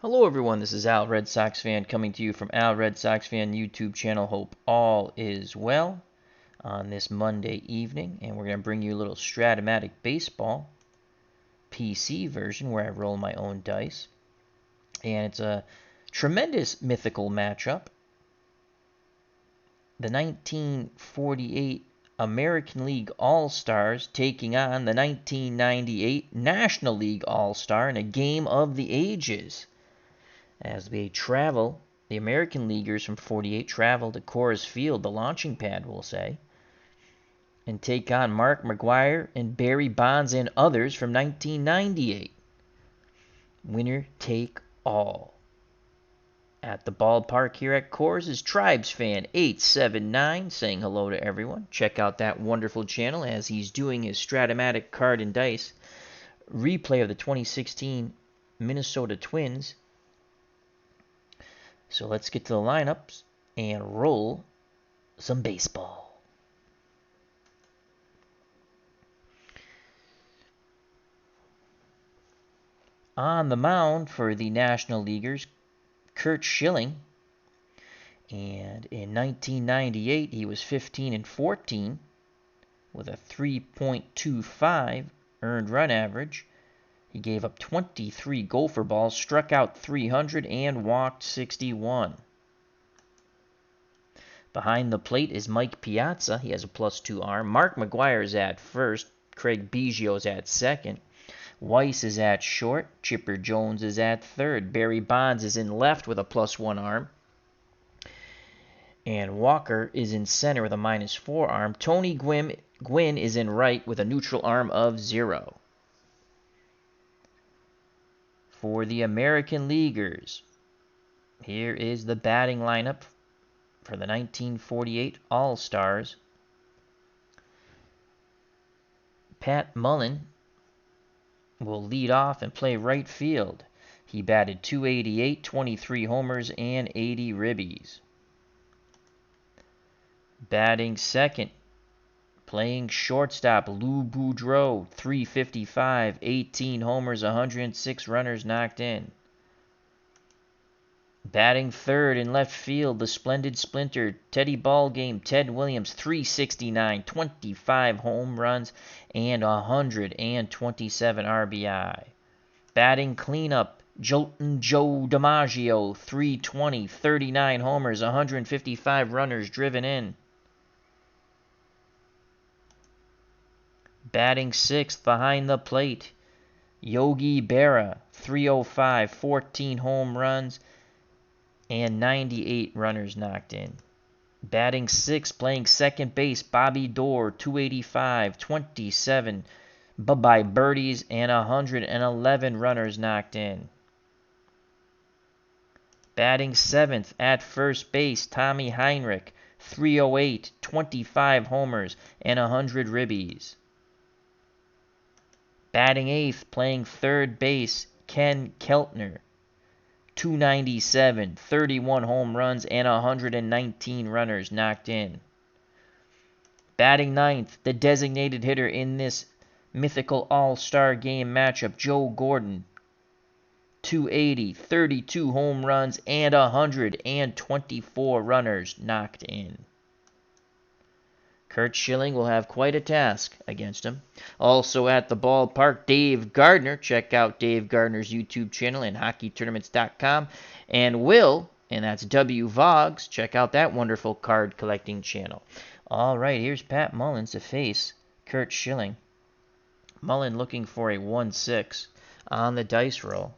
Hello everyone, this is Al Red Sox Fan coming to you from Al Red Sox Fan YouTube channel. Hope all is well on this Monday evening, and we're going to bring you a little Strat-O-Matic baseball PC version where I roll my own dice. And it's a tremendous mythical matchup. The 1948 American League All-Stars taking on the 1998 National League All-Star in a game of the ages. As they travel, the American Leaguers from 48 travel to Coors Field, the launching pad, we'll say, and take on Mark McGwire and Barry Bonds and others from 1998. Winner take all. At the ballpark here at Coors is Tribes Fan 879 saying hello to everyone. Check out that wonderful channel as he's doing his Strat-O-Matic card and dice replay of the 2016 Minnesota Twins. So let's get to the lineups and roll some baseball. On the mound for the National Leaguers, Curt Schilling. And in 1998, he was 15-14 with a 3.25 earned run average. He gave up 23 gopher balls, struck out 300, and walked 61. Behind the plate is Mike Piazza. He has a +2 arm. Mark McGwire is at first. Craig Biggio is at second. Weiss is at short. Chipper Jones is at third. Barry Bonds is in left with a +1 arm. And Walker is in center with a -4 arm. Tony Gwynn is in right with a neutral arm of 0. For the American Leaguers, here is the batting lineup for the 1948 All-Stars. Pat Mullen will lead off and play right field. He batted .288, 23 homers, and 80 ribbies. Batting second, playing shortstop, Lou Boudreau, .355, 18 homers, 106 runners knocked in. Batting third in left field, the splendid splinter, Teddy Ballgame, Ted Williams, .369, 25 home runs, and 127 RBI. Batting cleanup, Jolton Joe DiMaggio, .320, 39 homers, 155 runners driven in. Batting sixth behind the plate, Yogi Berra, .305, 14 home runs, and 98 runners knocked in. Batting sixth, playing second base, Bobby Doerr, .285, 27 bye-bye birdies, and 111 runners knocked in. Batting seventh, at first base, Tommy Heinrich, .308, 25 homers, and 100 ribbies. Batting eighth, playing third base, Ken Keltner, .297, 31 home runs, and 119 runners knocked in. Batting ninth, the designated hitter in this mythical All-Star Game matchup, Joe Gordon, .280, 32 home runs, and 124 runners knocked in. Curt Schilling will have quite a task against him. Also at the ballpark, Dave Gardner. Check out Dave Gardner's YouTube channel and hockeytournaments.com. And Will, and that's W Vogs. Check out that wonderful card collecting channel. All right, here's Pat Mullen to face Curt Schilling. Mullen looking for a 1-6 on the dice roll.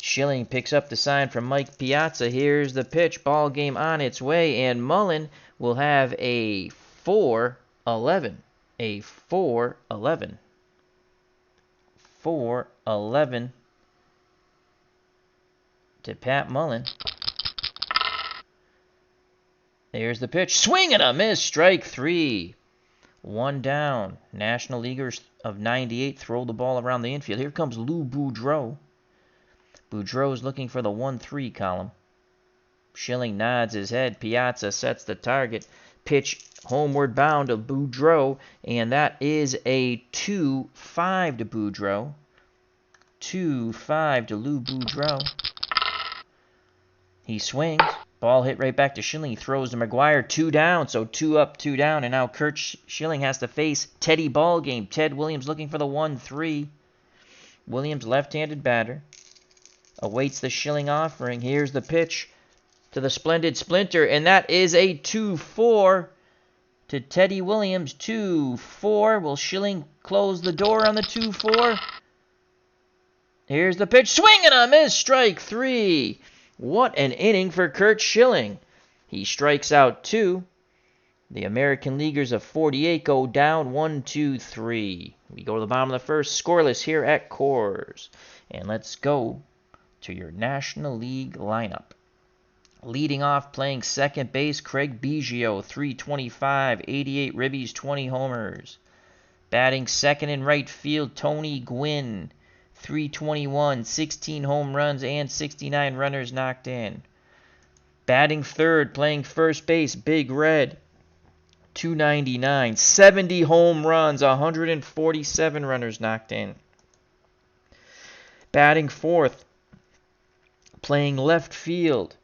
Schilling picks up the sign from Mike Piazza. Here's the pitch. Ball game on its way, and Mullen will have a 4-11. A 4-11. 4-11 to Pat Mullen. There's the pitch. Swing and a miss. Strike 3. 1 down. National Leaguers of 98 throw the ball around the infield. Here comes Lou Boudreau. Boudreau's looking for the 1-3 column. Schilling nods his head. Piazza sets the target. Pitch homeward bound to Boudreau, and that is a 2-5 to Boudreau. 2-5 to Lou Boudreau. He swings. Ball hit right back to Schilling. He throws to McGuire. 2 down. So 2 up, 2 down. And now Kurt Schilling has to face Teddy Ballgame. Ted Williams looking for the 1-3. Williams, left-handed batter, awaits the Schilling offering. Here's the pitch to the splendid Splinter. And that is a 2-4 to Teddy Williams. 2-4. Will Schilling close the door on the 2-4? Here's the pitch. Swing and a miss. Strike 3. What an inning for Kurt Schilling. He strikes out 2. The American Leaguers of 48 go down 1-2-3. We go to the bottom of the first, scoreless here at Coors. And let's go to your National League lineup. Leading off, playing second base, Craig Biggio, 325, 88 ribbies, 20 homers. Batting second and right field, Tony Gwynn, 321, 16 home runs and 69 runners knocked in. Batting third, playing first base, Big Red, 299, 70 home runs, 147 runners knocked in. Batting fourth, playing left field,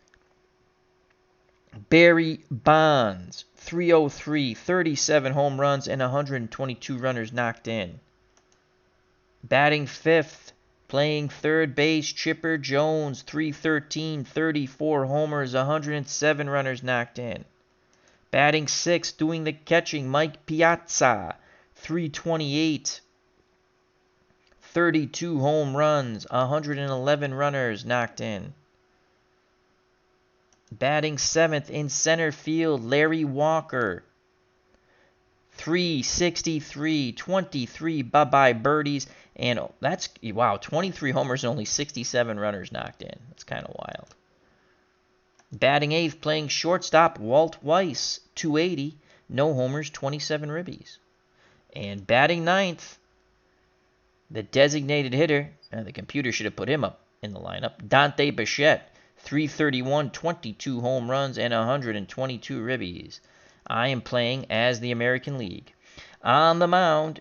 Barry Bonds, 303, 37 home runs and 122 runners knocked in. Batting fifth, playing third base, Chipper Jones, 313, 34 homers, 107 runners knocked in. Batting sixth, doing the catching, Mike Piazza, 328, 32 home runs, 111 runners knocked in. Batting seventh in center field, Larry Walker, 363, 23 bye-bye birdies, and that's, wow, 23 homers and only 67 runners knocked in. That's kind of wild. Batting eighth, playing shortstop, Walt Weiss, 280, no homers, 27 ribbies. And batting ninth, the designated hitter, the computer should have put him up in the lineup, Dante Bichette, 331, 22 home runs, and 122 ribbies. I am playing as the American League. On the mound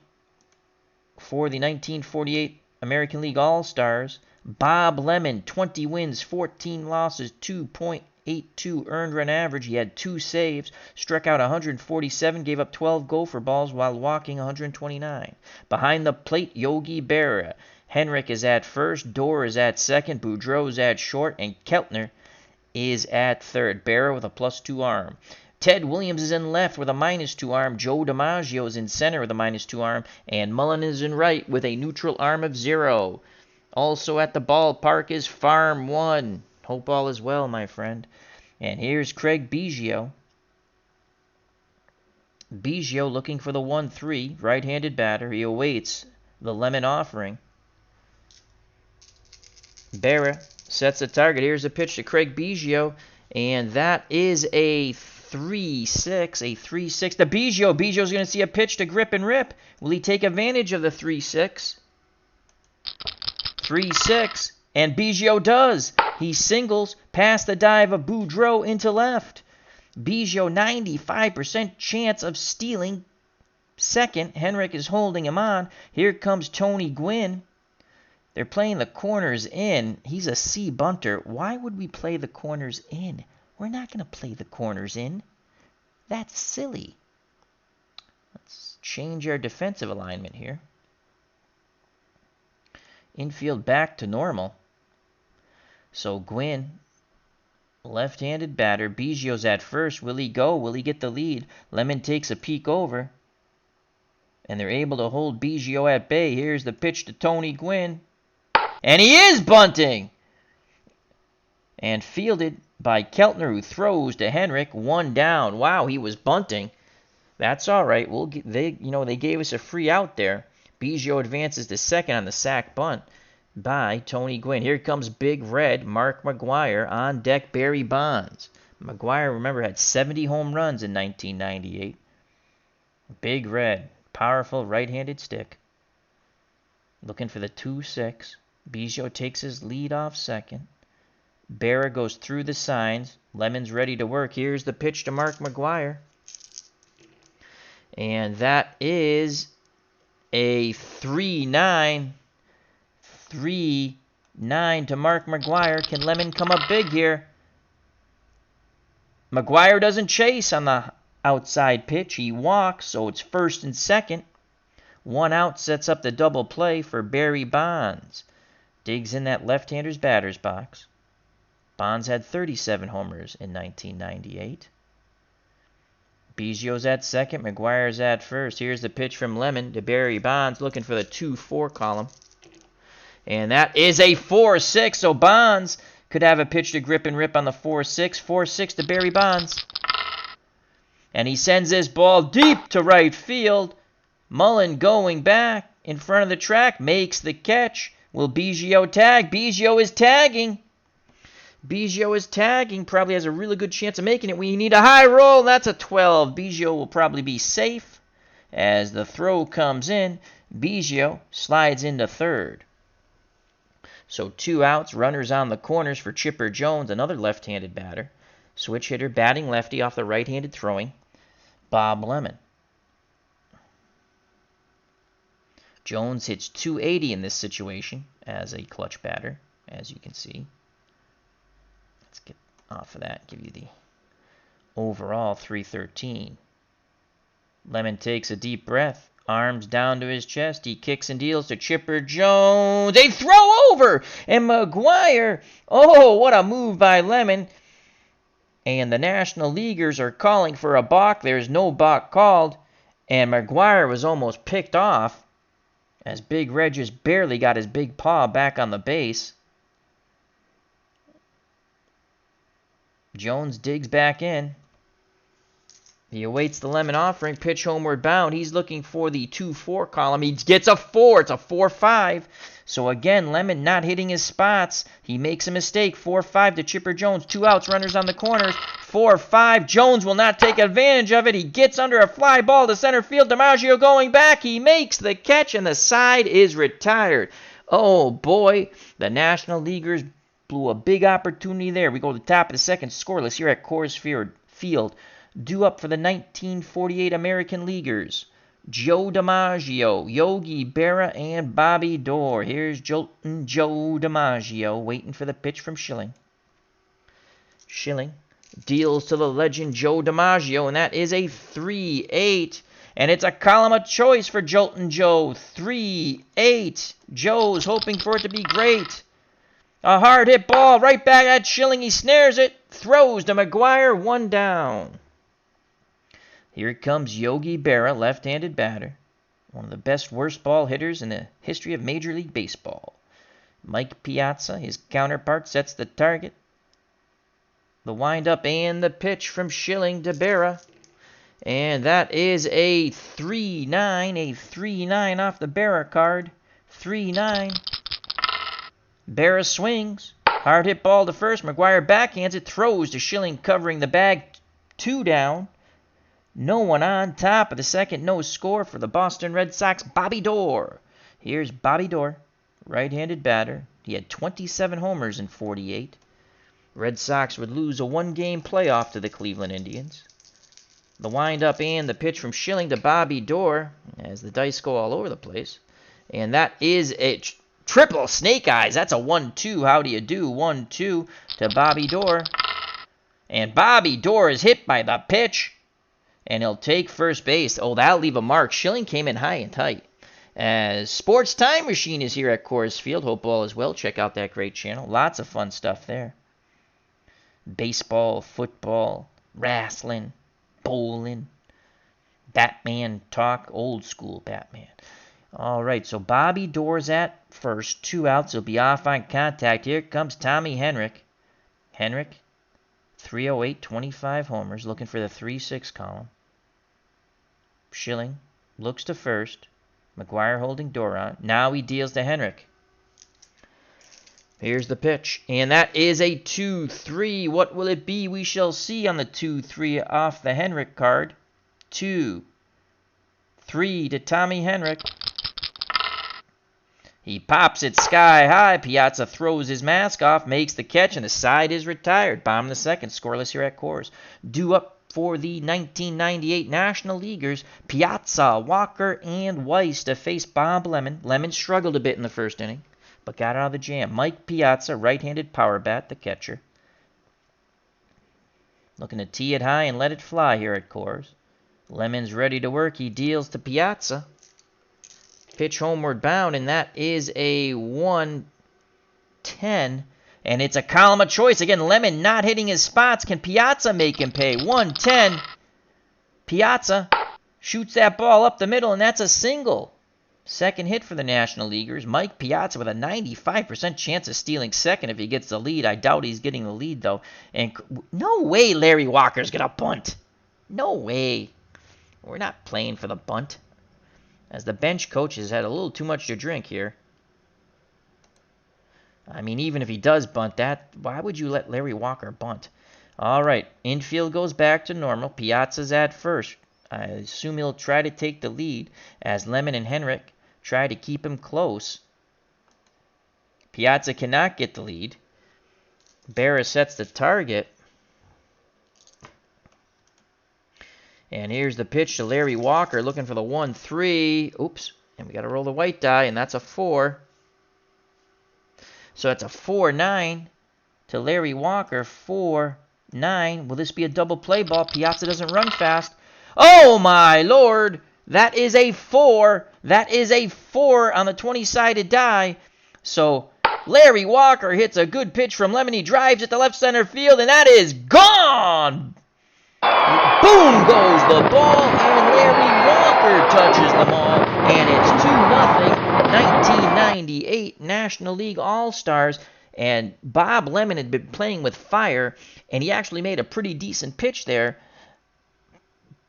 for the 1948 American League All-Stars, Bob Lemon, 20 wins, 14 losses, 2.82 earned run average. He had 2 saves, struck out 147, gave up 12 gopher balls while walking 129. Behind the plate, Yogi Berra. Henrik is at first, Dorr is at second, Boudreau is at short, and Keltner is at third. Berra with a +2 arm. Ted Williams is in left with a -2 arm. Joe DiMaggio is in center with a -2 arm. And Mullen is in right with a neutral arm of 0. Also at the ballpark is Farm 1. Hope all is well, my friend. And here's Craig Biggio. Biggio looking for the 1-3, right-handed batter. He awaits the Lemon offering. Berra sets a target. Here's a pitch to Craig Biggio, and that is a 3-6, a 3-6 to Biggio. Biggio's going to see a pitch to Grip and Rip. Will he take advantage of the 3-6? 3-6, and Biggio does. He singles past the dive of Boudreau into left. Biggio, 95% chance of stealing second. Henrik is holding him on. Here comes Tony Gwynn. They're playing the corners in. He's a C bunter. Why would we play the corners in? We're not going to play the corners in. That's silly. Let's change our defensive alignment here. Infield back to normal. So Gwynn, left-handed batter. Biggio's at first. Will he go? Will he get the lead? Lemon takes a peek over. And they're able to hold Biggio at bay. Here's the pitch to Tony Gwynn. And he is bunting! And fielded by Keltner, who throws to Henrik. 1 down. Wow, he was bunting. That's all right. They gave us a free out there. Biggio advances to second on the sac bunt by Tony Gwynn. Here comes Big Red, Mark McGuire. On deck, Barry Bonds. McGuire, remember, had 70 home runs in 1998. Big Red, powerful right-handed stick. Looking for the 2-6. Biggio takes his lead off second. Berra goes through the signs. Lemon's ready to work. Here's the pitch to Mark McGuire. And that is a 3-9. 3-9 to Mark McGuire. Can Lemon come up big here? McGuire doesn't chase on the outside pitch. He walks, so it's first and second. 1 out sets up the double play for Barry Bonds. Digs in that left-hander's batter's box. Bonds had 37 homers in 1998. Biggio's at second. McGuire's at first. Here's the pitch from Lemon to Barry Bonds, looking for the 2-4 column. And that is a 4-6, so Bonds could have a pitch to grip and rip on the 4-6. 4-6 to Barry Bonds. And he sends this ball deep to right field. Mullen going back in front of the track, makes the catch. Will Biggio tag? Biggio is tagging. Biggio is tagging. Probably has a really good chance of making it. We need a high roll. That's a 12. Biggio will probably be safe. As the throw comes in, Biggio slides into third. So 2 outs, runners on the corners for Chipper Jones, another left-handed batter. Switch hitter batting lefty off the right-handed throwing, Bob Lemon. Jones hits .280 in this situation as a clutch batter, as you can see. Let's get off of that, give you the overall .313. Lemon takes a deep breath. Arms down to his chest. He kicks and deals to Chipper Jones. A throw over! And McGuire. Oh, what a move by Lemon. And the National Leaguers are calling for a balk. There's no balk called. And McGuire was almost picked off as Big Red just barely got his big paw back on the base. Jones digs back in. He awaits the Lemon offering, pitch homeward bound. He's looking for the 2-4 column. He gets a 4. It's a 4-5. So again, Lemon not hitting his spots. He makes a mistake. 4-5 to Chipper Jones. 2 outs, runners on the corners. 4-5. Jones will not take advantage of it. He gets under a fly ball to center field. DiMaggio going back. He makes the catch, and the side is retired. Oh, boy. The National Leaguers blew a big opportunity there. We go to the top of the second, scoreless here at Coors Field. Due up for the 1948 American Leaguers, Joe DiMaggio, Yogi Berra, and Bobby Doerr. Here's Joltin' Joe DiMaggio waiting for the pitch from Schilling. Schilling deals to the legend Joe DiMaggio, and that is a 3-8. And it's a column of choice for Joltin' Joe. 3-8. Joe's hoping for it to be great. A hard hit ball right back at Schilling. He snares it. Throws to McGuire. 1 down. Here comes Yogi Berra, left-handed batter. One of the best worst ball hitters in the history of Major League Baseball. Mike Piazza, his counterpart, sets the target. The windup and the pitch from Schilling to Berra. And that is a 3-9. A 3-9 off the Berra card. 3-9. Berra swings. Hard hit ball to first. McGuire backhands it. Throws to Schilling covering the bag. 2 down. No one on. Top of the second. No score for the Boston Red Sox. Bobby Doerr. Here's Bobby Doerr. Right-handed batter. He had 27 homers in 48. Red Sox would lose a 1-game playoff to the Cleveland Indians. The windup and the pitch from Schilling to Bobby Doerr as the dice go all over the place. And that is a triple snake eyes. That's a 1-2. How do you do? 1-2 to Bobby Doerr. And Bobby Doerr is hit by the pitch. And he'll take first base. Oh, that'll leave a mark. Schilling came in high and tight. As Sports Time Machine is here at Coors Field. Hope all is well. Check out that great channel. Lots of fun stuff there. Baseball, football, wrestling, bowling, Batman talk, old school Batman. All right, so Bobby Doerr's at first. 2 outs. He'll be off on contact. Here comes Tommy Henrik. Henrik, 308, 25 homers, looking for the 3-6 column. Schilling looks to first. McGuire holding Doerr on. Now he deals to Henrik. Here's the pitch. And that is a 2-3. What will it be? We shall see on the 2-3 off the Henrik card. 2-3 to Tommy Henrik. He pops it sky high. Piazza throws his mask off, makes the catch, and the side is retired. Bottom of the second, scoreless here at Coors. Due up for the 1998 National Leaguers, Piazza, Walker, and Weiss to face Bob Lemon. Lemon struggled a bit in the first inning, but got out of the jam. Mike Piazza, right-handed power bat, the catcher. Looking to tee it high and let it fly here at Coors. Lemon's ready to work. He deals to Piazza. Pitch homeward bound, and that is a 110. And it's a column of choice. Again, Lemon not hitting his spots. Can Piazza make him pay? 110. Piazza shoots that ball up the middle, and that's a single. Second hit for the National Leaguers. Mike Piazza with a 95% chance of stealing second if he gets the lead. I doubt he's getting the lead, though. And no way Larry Walker's going to bunt. No way. We're not playing for the bunt. As the bench coach has had a little too much to drink here. I mean, even if he does bunt that, why would you let Larry Walker bunt? All right, infield goes back to normal. Piazza's at first. I assume he'll try to take the lead as Lemon and Henrik try to keep him close. Piazza cannot get the lead. Berra sets the target. And here's the pitch to Larry Walker looking for the 1-3. Oops, and we got to roll the white die, and that's a 4. So it's a 4-9 to Larry Walker. 4-9. Will this be a double play ball? Piazza doesn't run fast. Oh, my Lord. That is a 4. That is a 4 on the 20-sided die. So Larry Walker hits a good pitch from Lemon. He drives it to left center field, and that is gone. Boom goes the ball, and Larry Walker touches them all, and it's 2-0. 1998 National League All-Stars, and Bob Lemon had been playing with fire, and he actually made a pretty decent pitch there,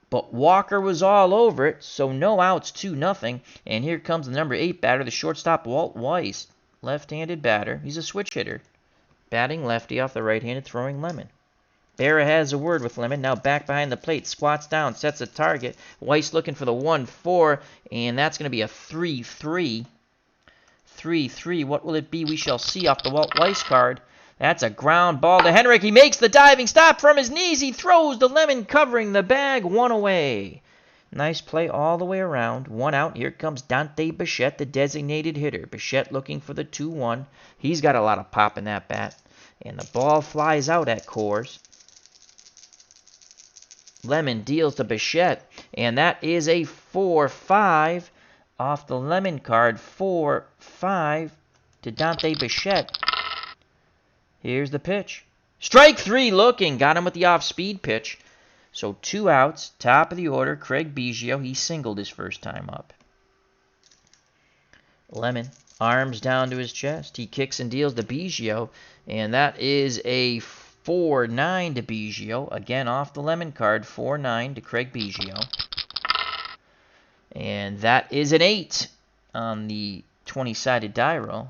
but Walker was all over it, so no outs, 2-0, and here comes the number 8 batter, the shortstop Walt Weiss, left-handed batter. He's a switch hitter, batting lefty off the right-handed throwing Lemon. Berra has a word with Lemon, now back behind the plate, squats down, sets a target. Weiss looking for the 1-4, and that's going to be a 3-3. 3-3, what will it be? We shall see off the Walt Weiss card. That's a ground ball to Henrik. He makes the diving stop from his knees. He throws to Lemon, covering the bag, 1 away. Nice play all the way around. 1 out. Here comes Dante Bichette, the designated hitter. Bichette looking for the 2-1. He's got a lot of pop in that bat. And the ball flies out at Coors. Lemon deals to Bichette, and that is a 4-5 off the Lemon card. 4-5 to Dante Bichette. Here's the pitch. Strike 3 looking. Got him with the off-speed pitch. So 2 outs. Top of the order, Craig Biggio. He singled his first time up. Lemon, arms down to his chest. He kicks and deals to Biggio, and that is a 4-9 to Biggio. Again, off the Lemon card, 4-9 to Craig Biggio. And that is an 8 on the 20-sided die roll.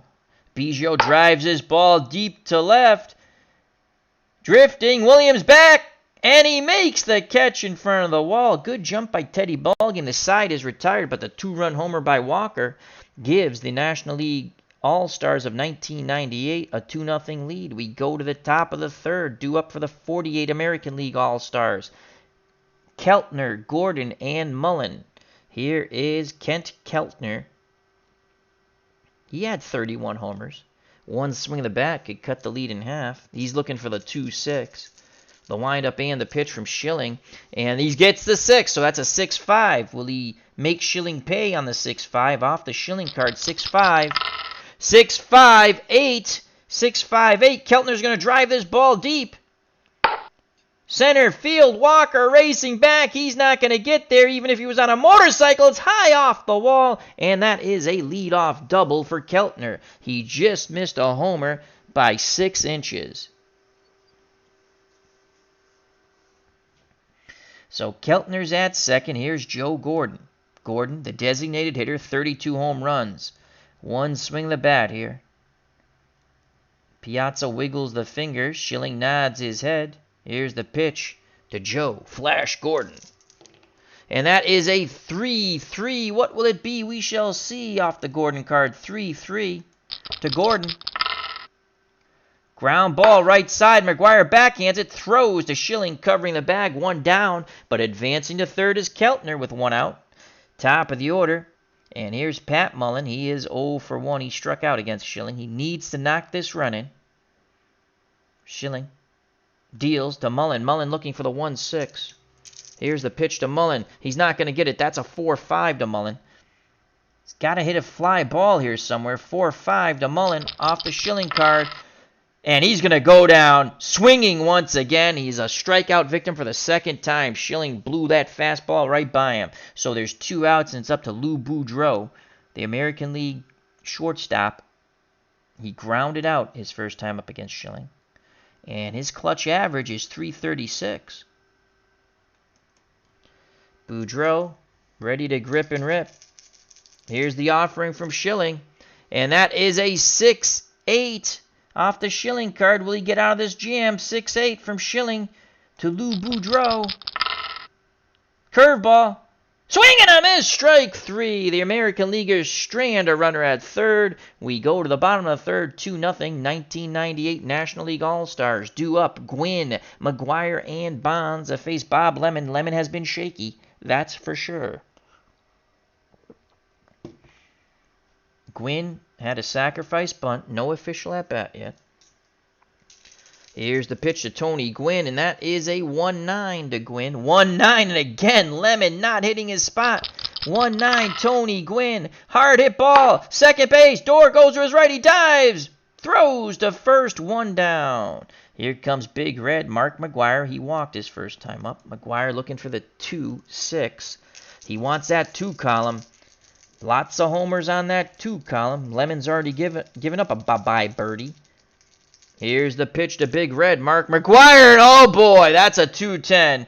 Biggio drives his ball deep to left. Drifting, Williams back, and he makes the catch in front of the wall. Good jump by Teddy Ballgame. The side is retired, but the 2-run homer by Walker gives the National League All-Stars of 1998 a 2-0 lead. We go to the top of the third, due up for the 48 American League All-Stars. Keltner, Gordon, and Mullen. Here is Kent Keltner. He had 31 homers. 1 swing of the bat could cut the lead in half. He's looking for the 2-6. The windup and the pitch from Schilling. And he gets the 6, so that's a 6-5. Will he make Schilling pay on the 6-5? Off the Schilling card, 6-5. 6-5-8. 6-5-8. Keltner's going to drive this ball deep. Center field, Walker racing back. He's not going to get there even if he was on a motorcycle. It's high off the wall, and that is a leadoff double for Keltner. He just missed a homer by 6 inches. So Keltner's at second. Here's Joe Gordon. Gordon, the designated hitter, 32 home runs. 1 swing of the bat here. Piazza wiggles the fingers. Schilling nods his head. Here's the pitch to Joe Flash Gordon. And that is a 3-3. What will it be? We shall see off the Gordon card. 3-3 to Gordon. Ground ball right side. McGuire backhands it. Throws to Schilling covering the bag. 1 down. But advancing to third is Keltner with 1 out. Top of the order. And here's Pat Mullen. He is 0 for 1. He struck out against Schilling. He needs to knock this run in. Schilling Deals to Mullen. Mullen looking for the 1-6. Here's the pitch to Mullen. He's not going to get it. That's a 4-5 to Mullen. He's got to hit a fly ball here somewhere. 4-5 to Mullen off the Schilling card. And he's going to go down swinging once again. He's a strikeout victim for the second time. Schilling blew that fastball right by him. So there's 2 outs, and it's up to Lou Boudreau, the American League shortstop. He grounded out his first time up against Schilling. And his clutch average is .336. Boudreau, ready to grip and rip. Here's the offering from Schilling. And that is a 6-8 off the Schilling card. Will he get out of this jam? 6-8 from Schilling to Lou Boudreau. Curveball. Swing and a miss. Strike 3. The American Leaguers strand a runner at third. We go to the bottom of the third. 2-0. 1998 National League All-Stars due up. Gwynn, McGuire, and Bonds face Bob Lemon. Lemon has been shaky. That's for sure. Gwynn had a sacrifice bunt. No official at-bat yet. Here's the pitch to Tony Gwynn, and that is a 1-9 to Gwynn. 1-9, and again, Lemon not hitting his spot. 1-9, Tony Gwynn. Hard hit ball. Second base. Door goes to his right. He dives. Throws to first. 1 down. Here comes Big Red. Mark McGuire. He walked his first time up. McGuire looking for the 2-6. He wants that 2 column. Lots of homers on that 2 column. Lemon's already given up a bye-bye birdie. Here's the pitch to Big Red. Mark McGuire. And oh boy, that's a 2-10.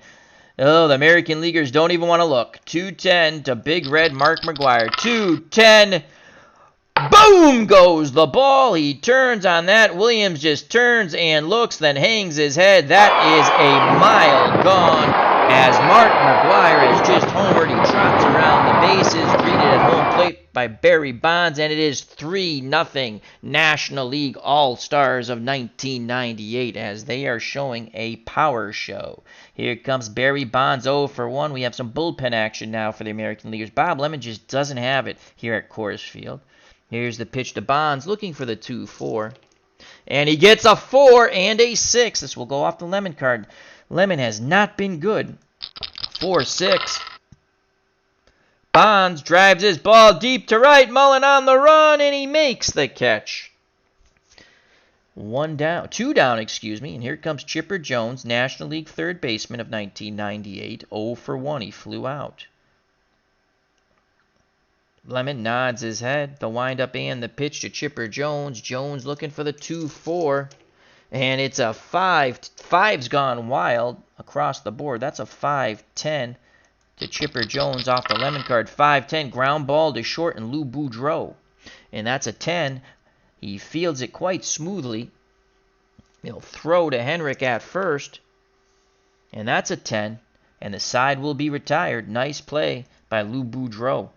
Oh, the American Leaguers don't even want to look. 2-10 to Big Red Mark McGuire. 2-10. Boom goes the ball. He turns on that. Williams just turns and looks, then hangs his head. That is a mile gone. As Mark McGuire is just homered, he trots around the bases, greeted at home plate by Barry Bonds, and it is 3-0 National League All-Stars of 1998 as they are showing a power show. Here comes Barry Bonds 0 for 1. We have some bullpen action now for the American Leaguers. Bob Lemon just doesn't have it here at Coors Field. Here's the pitch to Bonds, looking for the 2-4. And he gets a 4 and a 6. This will go off the Lemon card. Lemon has not been good. 4-6. Bonds drives his ball deep to right. Mullen on the run, and he makes the catch. 2 down, and here comes Chipper Jones, National League third baseman of 1998. 0 for 1. He flew out. Lemon nods his head. The windup and the pitch to Chipper Jones. Jones looking for the 2-4. And it's a 5. 5's gone wild across the board. That's a 5-10 to Chipper Jones off the Lemon card. 5-10. Ground ball to short and Lou Boudreau. And that's a 10. He fields it quite smoothly. He'll throw to Henrik at first. And that's a 10. And the side will be retired. Nice play by Lou Boudreau.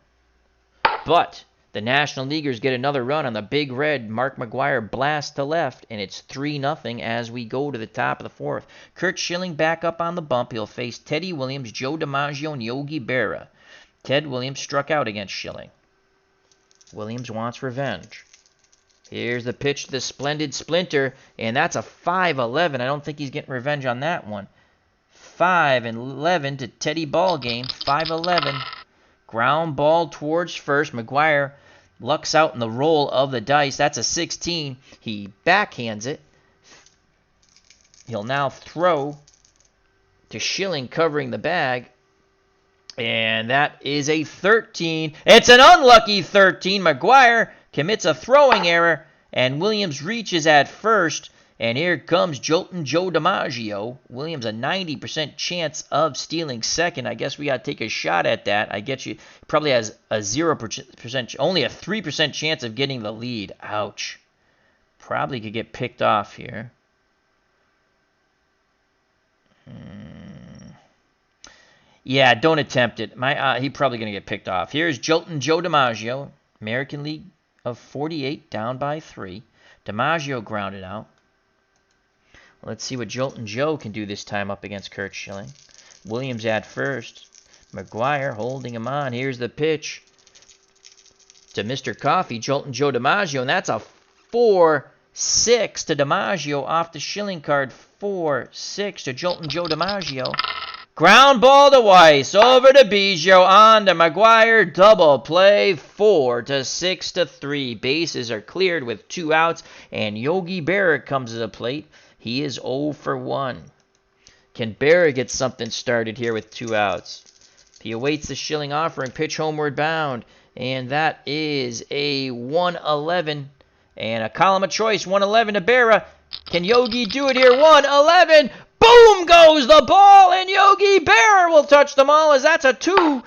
But the National Leaguers get another run on the Big Red. Mark McGuire blasts to left, and it's 3-0 as we go to the top of the fourth. Curt Schilling back up on the bump. He'll face Teddy Williams, Joe DiMaggio, and Yogi Berra. Ted Williams struck out against Schilling. Williams wants revenge. Here's the pitch to the splendid Splinter, and that's a 5-11. I don't think he's getting revenge on that one. 5-11 to Teddy Ballgame. 5-11. Ground ball towards first. McGuire lucks out in the roll of the dice. That's a 16. He backhands it. He'll now throw to Schilling covering the bag. And that is a 13. It's an unlucky 13. McGuire commits a throwing error. And Williams reaches at first. And here comes Joltin' Joe DiMaggio. Williams a 90% chance of stealing second. I guess we got to take a shot at that. I get you. Probably has a 0%, only a 3% chance of getting the lead. Ouch. Probably could get picked off here. Yeah, don't attempt it. He probably going to get picked off. Here's Joltin' Joe DiMaggio. American League of 48, down by 3. DiMaggio grounded out. Let's see what Joltin' Joe can do this time up against Curt Schilling. Williams at first. McGuire holding him on. Here's the pitch to Mr. Coffee, Joltin' Joe DiMaggio, and that's a 4 6 to DiMaggio off the Schilling card. 4-6 to Joltin' Joe DiMaggio. Ground ball to Weiss, over to Biggio, on to McGuire, double play, 4-6 to 3. Bases are cleared with 2 outs, and Yogi Berra comes to the plate. He is 0 for 1. Can Berra get something started here with 2 outs? He awaits the Schilling offering, pitch homeward bound, and that is a 1-11, and a column of choice, 1-11 to Berra. Can Yogi do it here? 1-11. Boom goes the ball, and Yogi Berra will touch them all as that's a 2.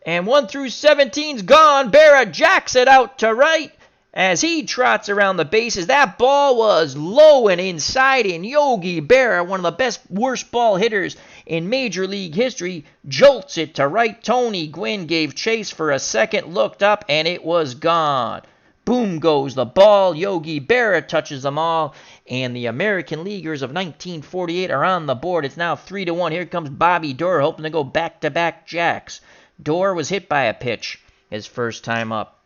And 1 through 17's gone. Berra jacks it out to right as he trots around the bases. That ball was low and inside, and Yogi Berra, one of the worst ball hitters in Major League history, jolts it to right. Tony Gwynn gave chase for a second, looked up, and it was gone. Boom goes the ball. Yogi Berra touches them all. And the American Leaguers of 1948 are on the board. It's now 3-1. Here comes Bobby Doerr, hoping to go back-to-back jacks. Doerr was hit by a pitch his first time up.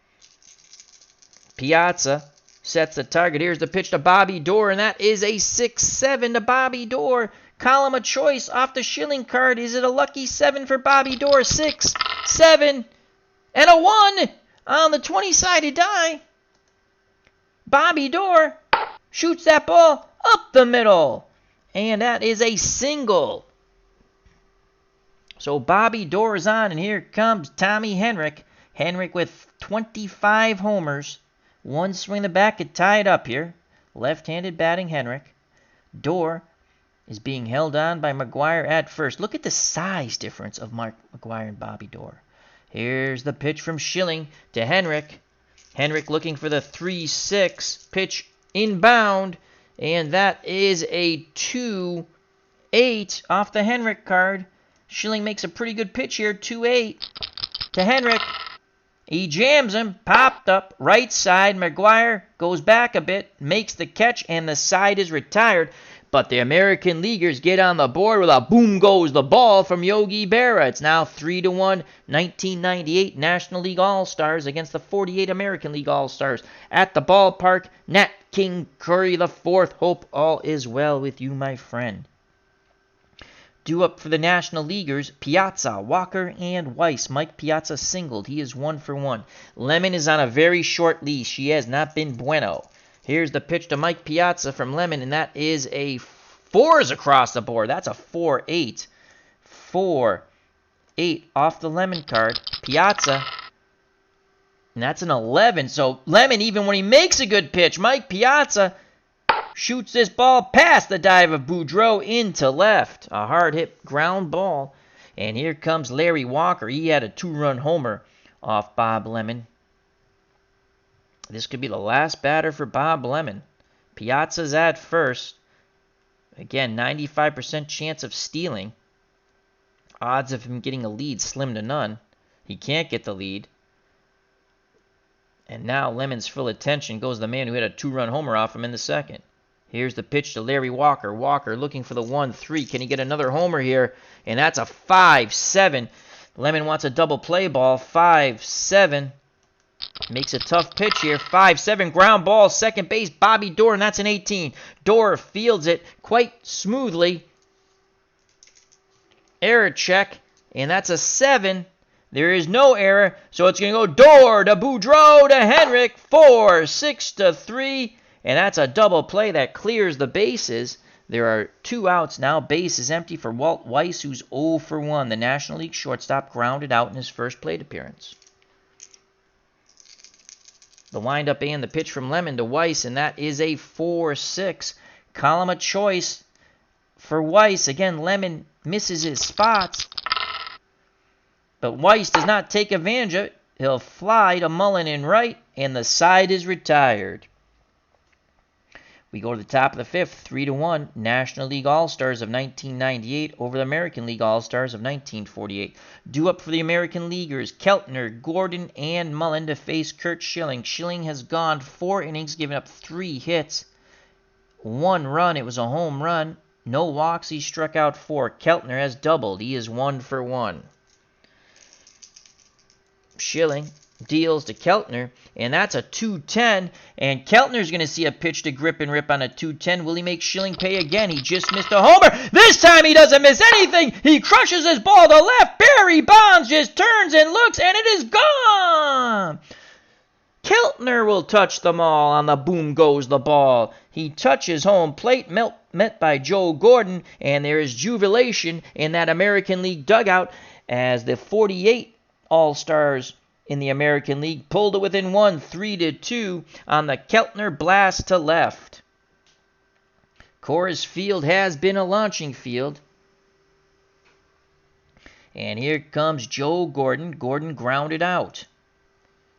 Piazza sets the target. Here's the pitch to Bobby Doerr, and that is a 6-7 to Bobby Doerr. Column of choice off the Schilling card. Is it a lucky 7 for Bobby Doerr? 6, 7, and a 1 on the 20-sided die. Bobby Doerr shoots that ball up the middle, and that is a single. So Bobby Doerr is on, and here comes Tommy Henrich. Henrich with 25 homers. 1 swing the bat could tie it up here. Left-handed batting Henrich. Doerr is being held on by McGuire at first. Look at the size difference of Mark McGuire and Bobby Doerr. Here's the pitch from Schilling to Henrich. Henrich looking for the 3-6 pitch inbound, and that is a 2-8 off the Henrich card. Schilling makes a pretty good pitch here, 2-8 to Henrich. He jams him, popped up, right side. McGuire goes back a bit, makes the catch, and the side is retired. But the American Leaguers get on the board with a boom goes the ball from Yogi Berra. It's now 3-1, 1998 National League All-Stars against the 48 American League All-Stars at the ballpark. Nat King Curry IV. Hope all is well with you, my friend. Due up for the National Leaguers, Piazza, Walker, and Weiss. Mike Piazza singled. He is 1 for 1. Lemon is on a very short leash. He has not been bueno. Here's the pitch to Mike Piazza from Lemon, and that is a 4s across the board. That's a 4-8. 4-8 off the Lemon card. Piazza, and that's an 11. So Lemon, even when he makes a good pitch, Mike Piazza shoots this ball past the dive of Boudreau into left. A hard hit ground ball. And here comes Larry Walker. He had a 2-run homer off Bob Lemon. This could be the last batter for Bob Lemon. Piazza's at first. Again, 95% chance of stealing. Odds of him getting a lead slim to none. He can't get the lead. And now Lemon's full attention goes the man who hit a 2-run homer off him in the second. Here's the pitch to Larry Walker. Walker looking for the 1-3. Can he get another homer here? And that's a 5-7. Lemon wants a double play ball. 5-7. Makes a tough pitch here. 5-7 ground ball. Second base, Bobby Doerr, and that's an 18. Doerr fields it quite smoothly. Error check, and that's a 7. There is no error, so it's going to go Doerr to Boudreau to Henrich. 4-6 to 3. And that's a double play that clears the bases. There are 2 outs now. Base is empty for Walt Weiss, who's 0 for 1. The National League shortstop grounded out in his first plate appearance. The windup and the pitch from Lemon to Weiss, and that is a 4-6. Column of choice for Weiss. Again, Lemon misses his spots, but Weiss does not take advantage of it. He'll fly to Mullen in right, and the side is retired. We go to the top of the 5th, 3-1, National League All-Stars of 1998 over the American League All-Stars of 1948. Due up for the American Leaguers, Keltner, Gordon, and Mullen to face Curt Schilling. Schilling has gone 4 innings, giving up 3 hits. 1 run, it was a home run. No walks, he struck out 4. Keltner has doubled, he is 1 for 1. Schilling deals to Keltner, and that's a 2-10, and Keltner's going to see a pitch to Grip and Rip on a 2-10. Will he make Schilling pay again? He just missed a homer. This time he doesn't miss anything. He crushes his ball to left. Barry Bonds just turns and looks, and it is gone. Keltner will touch them all. On the boom goes the ball. He touches home plate, met by Joe Gordon, and there is jubilation in that American League dugout as the 48 All-Stars in the American League pulled it within one, 3-2 on the Keltner blast to left. Coors Field has been a launching field. And here comes Joe Gordon. Gordon grounded out.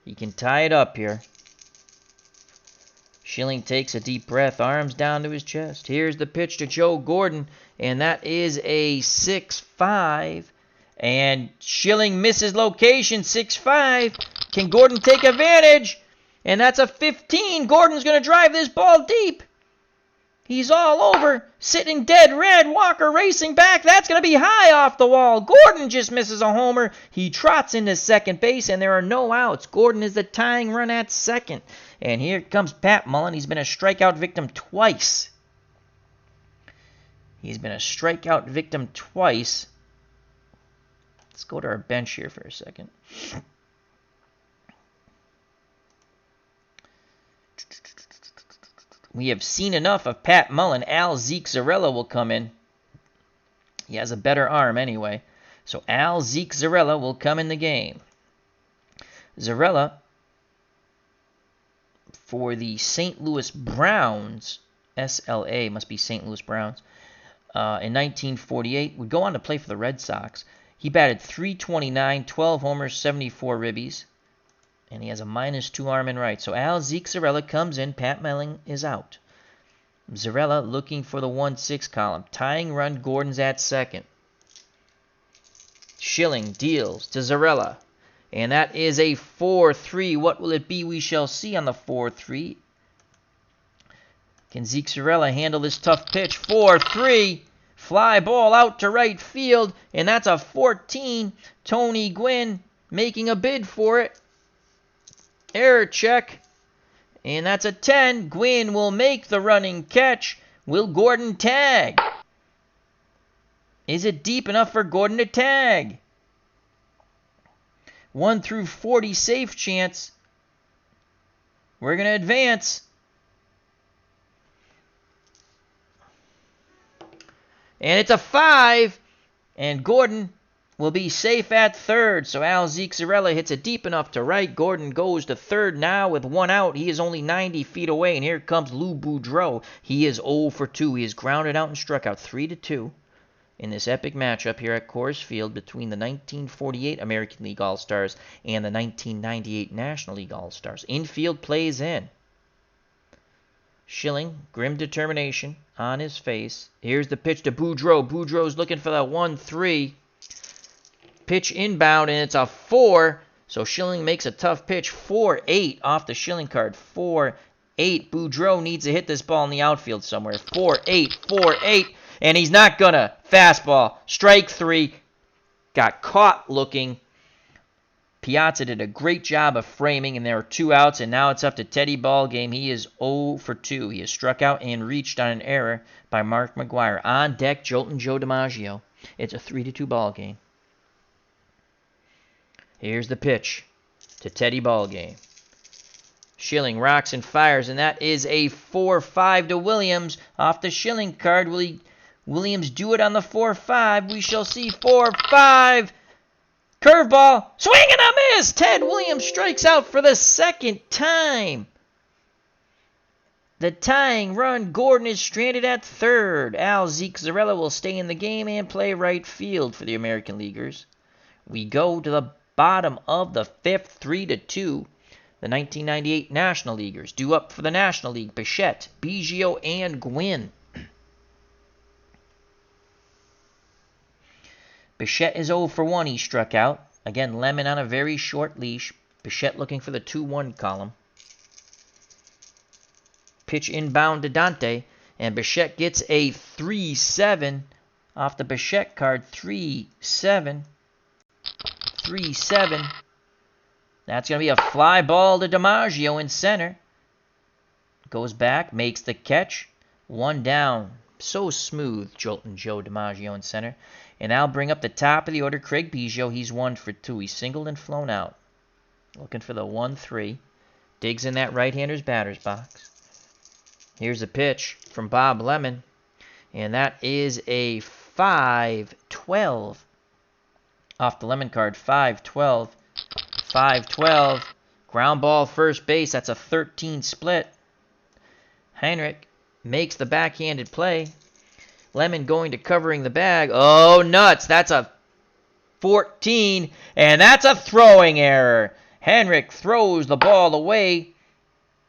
He can tie it up here. Schilling takes a deep breath, arms down to his chest. Here's the pitch to Joe Gordon, and that is a 6-5. And Schilling misses location, 6-5. Can Gordon take advantage? And that's a 15. Gordon's going to drive this ball deep. He's all over, sitting dead red. Walker racing back. That's going to be high off the wall. Gordon just misses a homer. He trots into second base, and there are no outs. Gordon is the tying run at second. And here comes Pat Mullen. He's been a strikeout victim twice. Let's go to our bench here for a second. We have seen enough of Pat Mullen. Al Zeke Zarella will come in. He has a better arm anyway. So Al Zeke Zarella will come in the game. Zarella for the St. Louis Browns, SLA must be St. Louis Browns, in 1948, would go on to play for the Red Sox. He batted .329, 12 homers, 74 ribbies, and he has a -2 arm and right. So Al Zeke Zarella comes in. Pat Mullen is out. Zarella looking for the 1-6 column. Tying run, Gordon's at second. Schilling deals to Zarella. And that is a 4-3. What will it be? We shall see on the 4-3. Can Zeke Zarella handle this tough pitch? 4-3. Fly ball out to right field. And that's a 14. Tony Gwynn making a bid for it. Error check. And that's a 10. Gwynn will make the running catch. Will Gordon tag? Is it deep enough for Gordon to tag? 1 through 40 safe chance. We're going to advance. And it's a 5. And Gordon will be safe at third. So Al Zeke Zarella hits it deep enough to right. Gordon goes to third now with 1 out. He is only 90 feet away. And here comes Lou Boudreau. He is 0 for 2. He is grounded out and struck out 3-2. In this epic matchup here at Coors Field between the 1948 American League All-Stars and the 1998 National League All-Stars. Infield plays in. Schilling, grim determination on his face. Here's the pitch to Boudreau. Boudreau's looking for that 1-3. Pitch inbound, and it's a 4. So Schilling makes a tough pitch. 4-8 off the Schilling card. 4-8. Boudreau needs to hit this ball in the outfield somewhere. 4-8. 4-8. And he's not gonna. Fastball. Strike 3. Got caught looking. Piazza did a great job of framing, and there are 2 outs, and now it's up to Teddy Ballgame. He is 0 for 2. He has struck out and reached on an error by Mark McGwire. On deck, Jolton Joe DiMaggio. It's a 3-2 ball game. Here's the pitch to Teddy Ballgame. Schilling rocks and fires, and that is a 4-5 to Williams. Off the Schilling card, will Williams do it on the 4-5? We shall see. 4-5. Curveball. Swing and a miss. Ted Williams strikes out for the second time. The tying run. Gordon is stranded at third. Al Zeke Zarella will stay in the game and play right field for the American Leaguers. We go to the bottom of the 5th, 3-2. The 1998 National Leaguers due up for the National League. Bichette, Biggio, and Gwynn. Bichette is 0 for 1. He struck out. Again, Lemon on a very short leash. Bichette looking for the 2-1 column. Pitch inbound to Dante. And Bichette gets a 3-7 off the Bichette card. 3-7. 3-7. That's going to be a fly ball to DiMaggio in center. Goes back, makes the catch. One down. So smooth, Joltin' Joe DiMaggio in center. And I'll bring up the top of the order, Craig Biggio. He's 1 for 2. He's singled and flown out. Looking for the 1-3. Digs in that right-hander's batter's box. Here's a pitch from Bob Lemon. And that is a 5-12. Off the Lemon card, 5-12. 5-12. Ground ball first base. That's a 13 split. Heinrich makes the backhanded play. Lemon going to covering the bag. Oh, nuts. That's a 14. And that's a throwing error. Heinrich throws the ball away.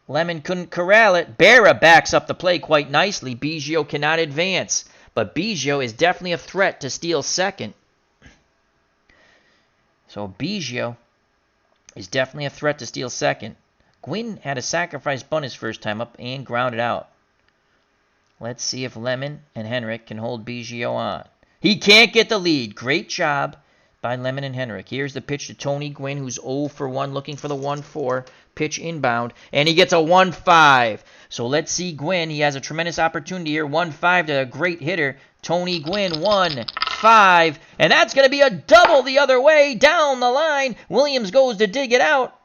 Lemon couldn't corral it. Berra backs up the play quite nicely. Biggio cannot advance. But Biggio is definitely a threat to steal second. So Biggio is definitely a threat to steal second. Gwynn had a sacrifice bunt his first time up and grounded out. Let's see if Lemon and Henrik can hold Biggio on. He can't get the lead. Great job by Lemon and Henrik. Here's the pitch to Tony Gwynn, who's 0 for 1, looking for the 1-4. Pitch inbound, and he gets a 1-5. So let's see Gwynn. He has a tremendous opportunity here. 1-5 to a great hitter. Tony Gwynn, 1-5. And that's going to be a double the other way down the line. Williams goes to dig it out.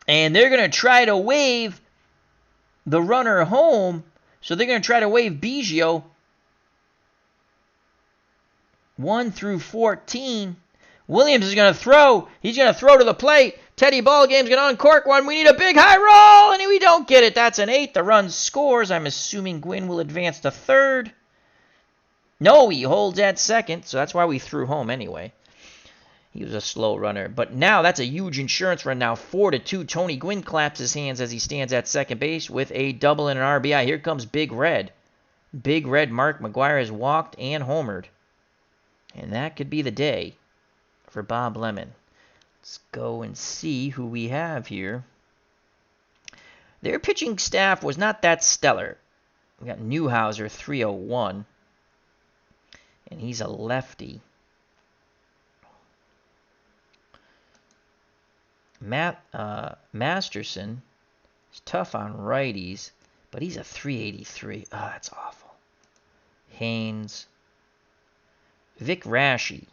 And they're going to try to wave the runner home. So they're going to try to wave Biggio 1 through 14. Williams is going to throw. He's going to throw to the plate. Teddy Ballgame's going to uncork one. We need a big high roll, and we don't get it. That's an 8. The run scores. I'm assuming Gwynn will advance to third. No, he holds at second, so that's why we threw home anyway. He was a slow runner. But now that's a huge insurance run now. 4-2. Tony Gwynn claps his hands as he stands at second base with a double and an RBI. Here comes Big Red. Big Red Mark McGwire has walked and homered. And that could be the day for Bob Lemon. Let's go and see who we have here. Their pitching staff was not that stellar. We got Newhouser, 301. And he's a lefty. Masterson is tough on righties, but he's a 383. Oh, that's awful. Haynes. Vic Raschi.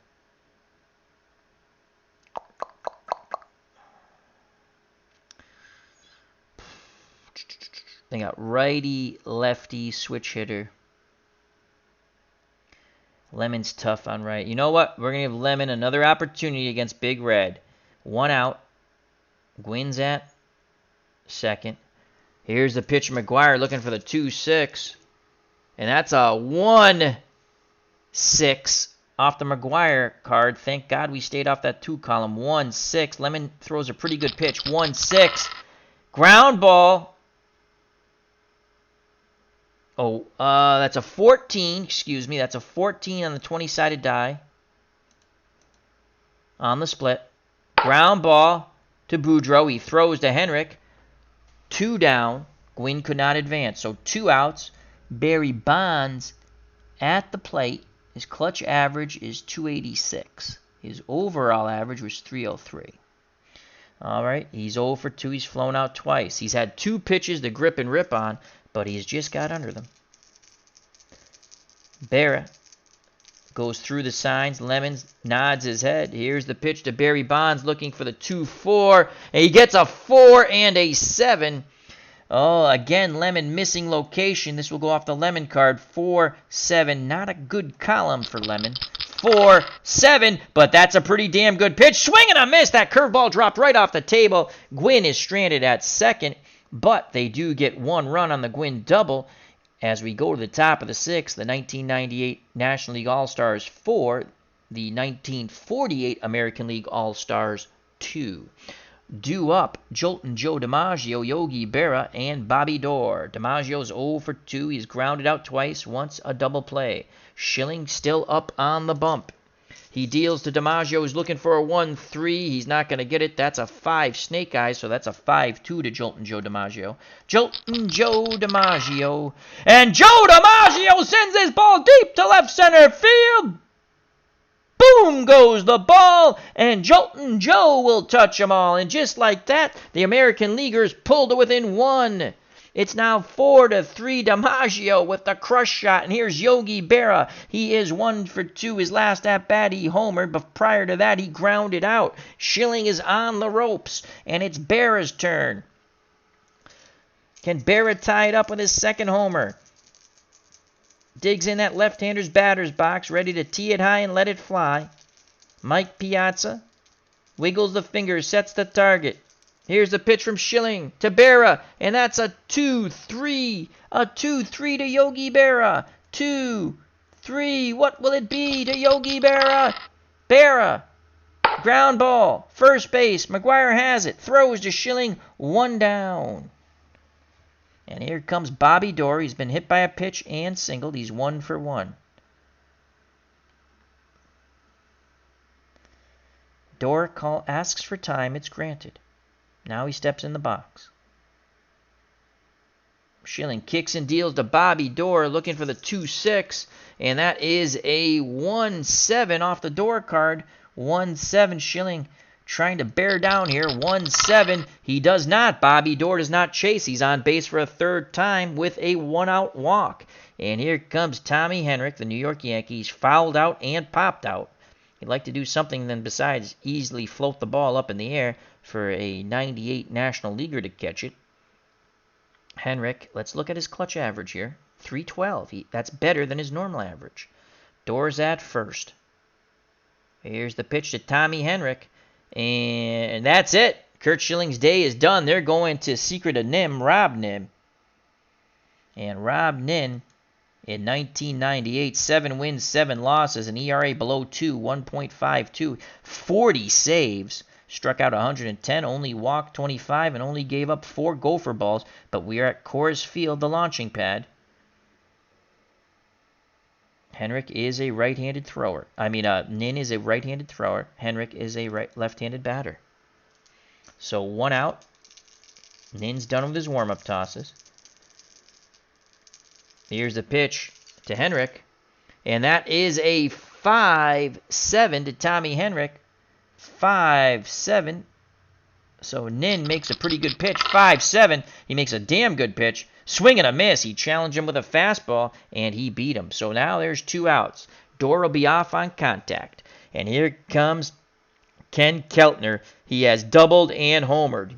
They got righty, lefty, switch hitter. Lemon's tough on right. You know what? We're going to give Lemon another opportunity against Big Red. 1 out. Gwynn's at second. Here's the pitch. McGwire looking for the 2-6. And that's a 1-6 off the McGwire card. Thank God we stayed off that 2 column. 1-6. Lemon throws a pretty good pitch. 1-6. Ground ball. Oh, that's a 14. Excuse me. That's a 14 on the 20-sided die. On the split. Ground ball to Boudreaux. He throws to Henrik. 2 down. Gwynn could not advance. So 2 outs. Barry Bonds at the plate. His clutch average is 286. His overall average was 303. All right, he's 0 for 2. He's flown out twice. He's had 2 pitches to grip and rip on, but he's just got under them. Berra goes through the signs. Lemon nods his head. Here's the pitch to Barry Bonds looking for the 2-4. And he gets a 4 and a 7. Oh, again, Lemon missing location. This will go off the Lemon card. 4-7. Not a good column for Lemon. 4-7, but that's a pretty damn good pitch. Swing and a miss. That curveball dropped right off the table. Gwynn is stranded at second, but they do get 1 run on the Gwynn double. As we go to the top of the 6th, the 1998 National League All-Stars 4, the 1948 American League All-Stars 2. Due up, Joltin' Joe DiMaggio, Yogi Berra, and Bobby Doerr. DiMaggio's 0 for 2. He's grounded out twice, once a double play. Schilling still up on the bump. He deals to DiMaggio, who's looking for a 1-3. He's not going to get it. That's a 5 snake eyes, so that's a 5-2 to Joltin' Joe DiMaggio. Joltin' Joe DiMaggio. And Joe DiMaggio sends his ball deep to left center field. Boom! Boom goes the ball, and Joltin' Joe will touch 'em all. And just like that, the American Leaguers pulled to within 1. It's now 4-3 DiMaggio with the crush shot. And here's Yogi Berra. He is 1 for 2. His last at-bat, he homered, but prior to that, he grounded out. Schilling is on the ropes, and it's Berra's turn. Can Berra tie it up with his second homer? Digs in that left-hander's batter's box, ready to tee it high and let it fly. Mike Piazza wiggles the fingers, sets the target. Here's the pitch from Schilling to Berra, and that's a 2-3. A 2-3 to Yogi Berra. 2-3. What will it be to Yogi Berra? Berra. Ground ball. First base. McGuire has it. Throws to Schilling. 1 down. And here comes Bobby Doerr. He's been hit by a pitch and singled. He's 1 for 1. Doerr asks for time. It's granted. Now he steps in the box. Schilling kicks and deals to Bobby Doerr, looking for the 2-6. And that is a 1-7 off the Doerr card. 1-7. Schilling trying to bear down here. 1-7. He does not. Bobby Doerr does not chase. He's on base for a third time with a 1-out walk. And here comes Tommy Henrich, the New York Yankees, fouled out and popped out. He'd like to do something then besides easily float the ball up in the air for a 98 National Leaguer to catch it. Henrich, let's look at his clutch average here. 312. That's better than his normal average. Doerr's at first. Here's the pitch to Tommy Henrich. And that's it. Curt Schilling's day is done. They're going to secret a Nim, Rob Nim. And Rob Nim, in 1998, 7 wins, 7 losses, an ERA below 2, 1.52, 40 saves, struck out 110, only walked 25, and only gave up 4 gopher balls. But we are at Coors Field, the launching pad. Henrich is a right-handed thrower. Nin is a right-handed thrower. Henrich is a left-handed batter. So 1 out. Nin's done with his warm-up tosses. Here's the pitch to Henrich. And that is a 5-7 to Tommy Henrich. 5-7. So Nin makes a pretty good pitch. 5-7. He makes a damn good pitch. Swing and a miss. He challenged him with a fastball, and he beat him. So now there's 2 outs. Doerr will be off on contact. And here comes Ken Keltner. He has doubled and homered.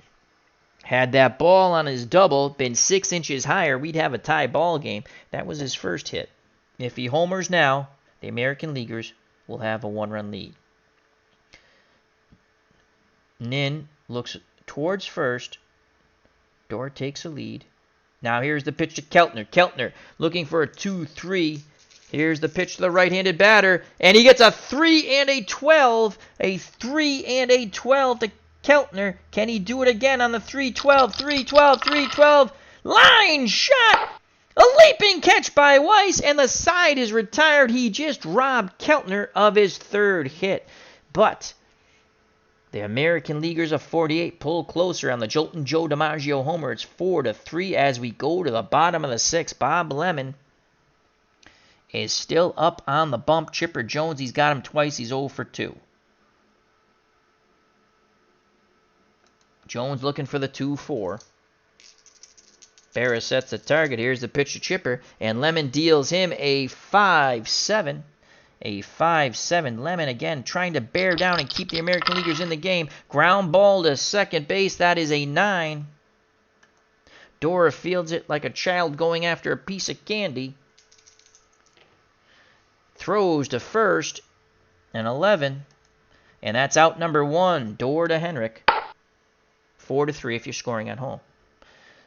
Had that ball on his double been 6 inches higher, we'd have a tie ball game. That was his first hit. If he homers now, the American Leaguers will have a 1-run lead. Nin looks towards first. Doerr takes a lead. Now here's the pitch to Keltner. Keltner looking for a 2-3. Here's the pitch to the right-handed batter. And he gets a 3 and a 12. A 3 and a 12 to Keltner. Can he do it again on the 3-12? 3-12, 3-12. Line shot. A leaping catch by Weiss. And the side is retired. He just robbed Keltner of his 3rd hit. But the American Leaguers of 48 pull closer on the Joltin' Joe DiMaggio homer. It's 4-3 as we go to the bottom of the 6th. Bob Lemon is still up on the bump. Chipper Jones, he's got him twice. He's 0 for 2. Jones looking for the 2-4. Berra sets the target. Here's the pitch to Chipper. And Lemon deals him a 5-7. A 5-7. Lemon again trying to bear down and keep the American Leaguers in the game. Ground ball to second base. That is a 9. Doerr fields it like a child going after a piece of candy. Throws to first. An 11. And that's out number 1. Doerr to Henrich. 4-3 if you're scoring at home.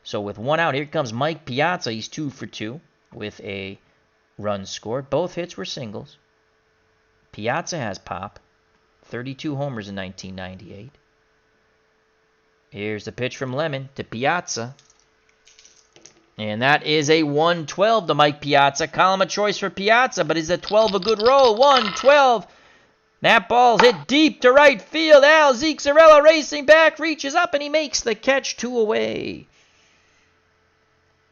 So with 1 out, here comes Mike Piazza. He's 2 for 2 with a run scored. Both hits were singles. Piazza has pop. 32 homers in 1998. Here's the pitch from Lemon to Piazza. And that is a 1-12 to Mike Piazza. Column of choice for Piazza, but is a 12 a good roll? 1-12. That ball's hit deep to right field. Al Ziccarello racing back, reaches up, and he makes the catch. 2 away.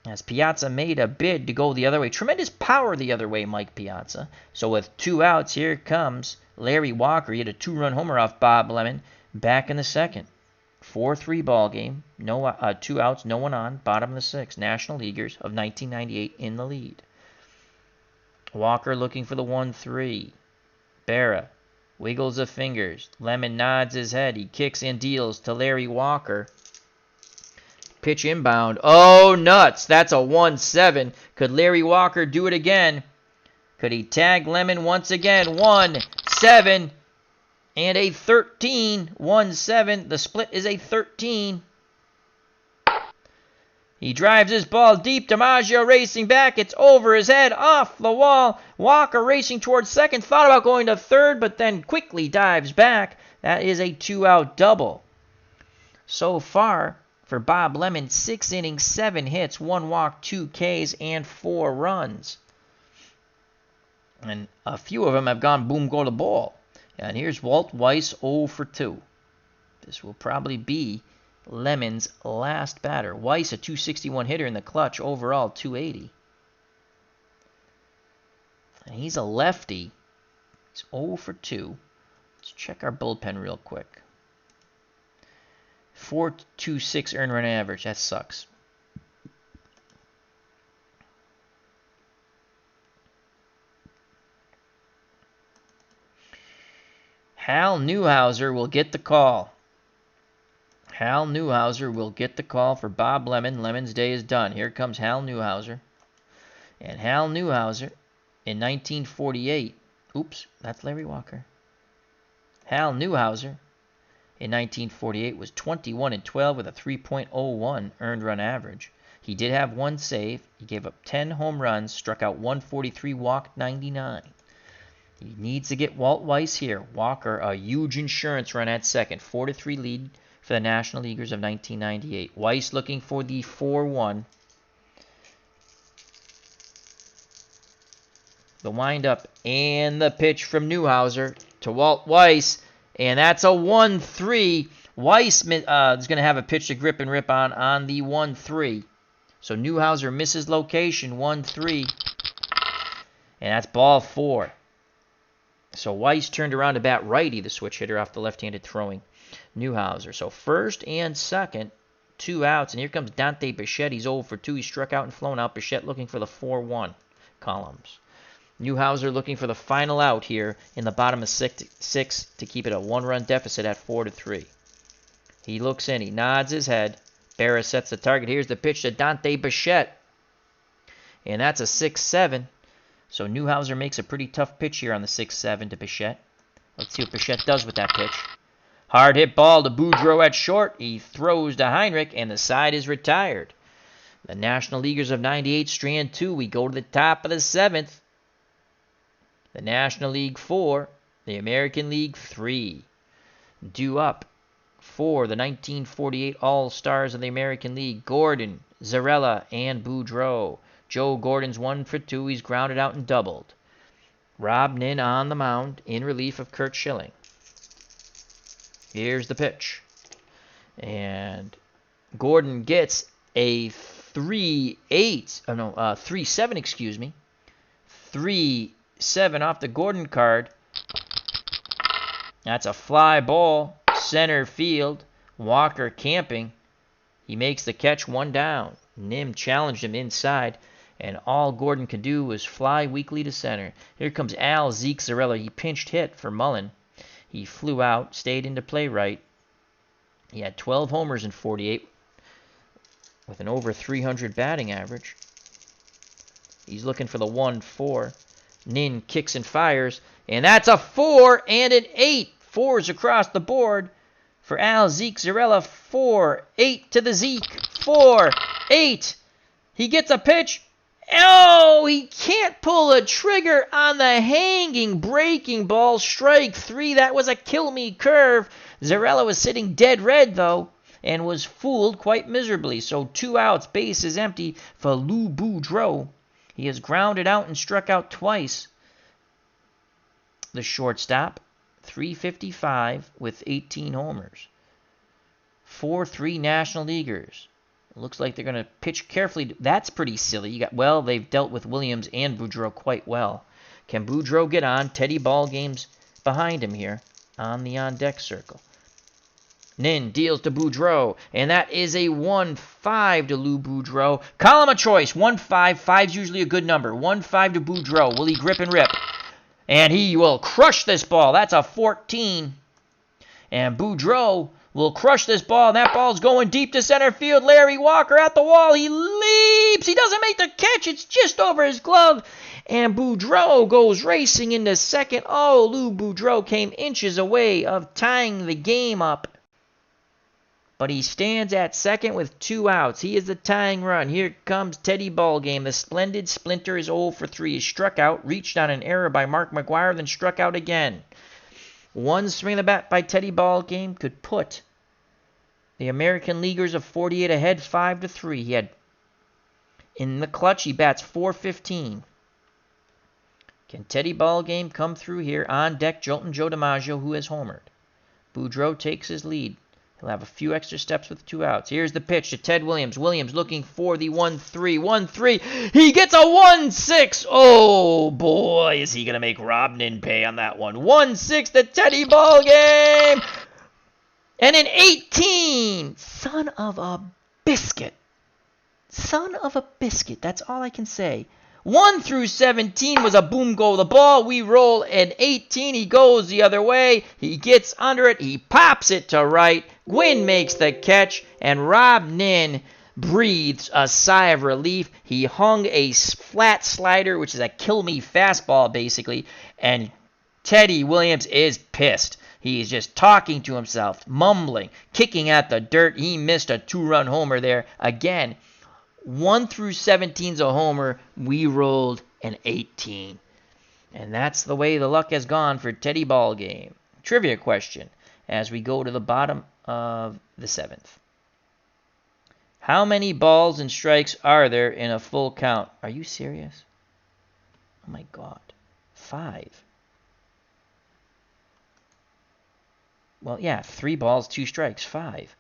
As Piazza made a bid to go the other way. Tremendous power the other way, Mike Piazza. So with 2 outs, here comes Larry Walker. He had a 2-run homer off Bob Lemon back in the second. 4-3 ball game. 2 outs, no one on. Bottom of the 6th. National Leaguers of 1998 in the lead. Walker looking for the 1-3. Berra wiggles the fingers. Lemon nods his head. He kicks and deals to Larry Walker. Pitch inbound. Oh, nuts. That's a 1-7. Could Larry Walker do it again? Could he tag Lemon once again? 1-7 and a 13. 1-7. The split is a 13. He drives his ball deep. DiMaggio racing back. It's over his head, off the wall. Walker racing towards second. Thought about going to third, but then quickly dives back. That is a 2-out double. So far, for Bob Lemon, 6 innings, 7 hits, 1 walk, 2 Ks, and 4 runs. And a few of them have gone boom, go to ball. And here's Walt Weiss, 0 for 2. This will probably be Lemon's last batter. Weiss, a 261 hitter in the clutch, overall 280. And he's a lefty. He's 0 for 2. Let's check our bullpen real quick. 4.26 earned run average. That sucks. Hal Newhouser will get the call. Hal Newhouser will get the call for Bob Lemon. Lemon's day is done. Here comes Hal Newhouser. And Hal Newhouser in 1948. Oops, that's Larry Walker. Hal Newhouser in 1948 was 21-12 with a 3.01 earned run average. He did have 1 save. He gave up 10 home runs, struck out 143, walked 99. He needs to get Walt Weiss here. Walker, a huge insurance run at second. 4-3 lead for the National Leaguers of 1998. Weiss looking for the 4-1. The windup and the pitch from Newhouser to Walt Weiss. And that's a 1-3. Weiss is going to have a pitch to grip and rip on the 1-3. So Newhouser misses location, 1-3. And that's ball 4. So Weiss turned around to bat righty, the switch hitter off the left-handed throwing Newhouser. So first and second, 2 outs. And here comes Dante Bichette. He's 0 for 2. He struck out and flown out. Bichette looking for the 4-1 columns. Newhouser looking for the final out here in the bottom of 6 to keep it a 1-run deficit at 4-3. He looks in. He nods his head. Berra sets the target. Here's the pitch to Dante Bichette. And that's a 6-7. So Newhouser makes a pretty tough pitch here on the 6-7 to Bichette. Let's see what Bichette does with that pitch. Hard hit ball to Boudreau at short. He throws to Heinrich, and the side is retired. The National Leaguers of 98, strand 2. We go to the top of the 7th. The National League 4, the American League 3. Due up for the 1948 All-Stars of the American League, Gordon, Zarella, and Boudreau. Joe Gordon's 1 for 2. He's grounded out and doubled. Rob Nin on the mound in relief of Curt Schilling. Here's the pitch. And Gordon gets a 3-7, excuse me. 3-7 off the Gordon card. That's a fly ball. Center field. Walker camping. He makes the catch, 1 down. Nim challenged him inside, and all Gordon could do was fly weakly to center. Here comes Al Zeke Zarella. He pinched hit for Mullen. He flew out, stayed into play right. He had 12 homers in 48 with an over 300 batting average. He's looking for the 1-4. Nin kicks and fires, and that's a 4 and an 8. 4s across the board for Al Zeke Zarella. 4-8 to the Zeke. 4-8. He gets a pitch. Oh, he can't pull a trigger on the hanging breaking ball. Strike 3. That was a kill me curve. Zarella was sitting dead red, though, and was fooled quite miserably. So 2 outs, base is empty for Lou Boudreau. He has grounded out and struck out twice. The shortstop, 355 with 18 homers. 4-3 National Leaguers. Looks like they're going to pitch carefully. That's pretty silly. Well, they've dealt with Williams and Boudreau quite well. Can Boudreau get on? Teddy Ballgame's behind him here on the on-deck circle. Nin deals to Boudreau, and that is a 1-5 to Lou Boudreau. Column of choice, 1-5. 5's usually a good number. 1-5 to Boudreau. Will he grip and rip? And he will crush this ball. That's a 14. And Boudreau will crush this ball, and that ball's going deep to center field. Larry Walker at the wall. He leaps. He doesn't make the catch. It's just over his glove. And Boudreau goes racing into second. Oh, Lou Boudreau came inches away of tying the game up. But he stands at second with 2 outs. He is the tying run. Here comes Teddy Ballgame. The splendid Splinter is 0 for 3. He struck out, reached on an error by Mark McGwire, then struck out again. One swing of the bat by Teddy Ballgame could put the American Leaguers of 48 ahead 5-3. He had, in the clutch, he bats .415. Can Teddy Ballgame come through here? On deck, Jolton Joe DiMaggio, who has homered. Boudreau takes his lead. He'll have a few extra steps with 2 outs. Here's the pitch to Ted Williams. Williams looking for the 1-3. 1-3. He gets a 1-6. Oh, boy, is he going to make Rob Nin pay on that one. 1-6 to Teddy Ballgame. And an 18. Son of a biscuit. Son of a biscuit. That's all I can say. 1 through 17 was a boom goal. The ball, we roll an 18. He goes the other way. He gets under it. He pops it to right. Gwynn makes the catch, and Rob Nin breathes a sigh of relief. He hung a flat slider, which is a kill-me fastball, basically, and Teddy Williams is pissed. He's just talking to himself, mumbling, kicking at the dirt. He missed a 2-run homer there. Again, 1 through 17's a homer. We rolled an 18. And that's the way the luck has gone for Teddy Ballgame. Trivia question as we go to the bottom of the 7th. How many balls and strikes are there in a full count? Are you serious? Oh my God. 5. Well, yeah, 3 balls, 2 strikes, 5.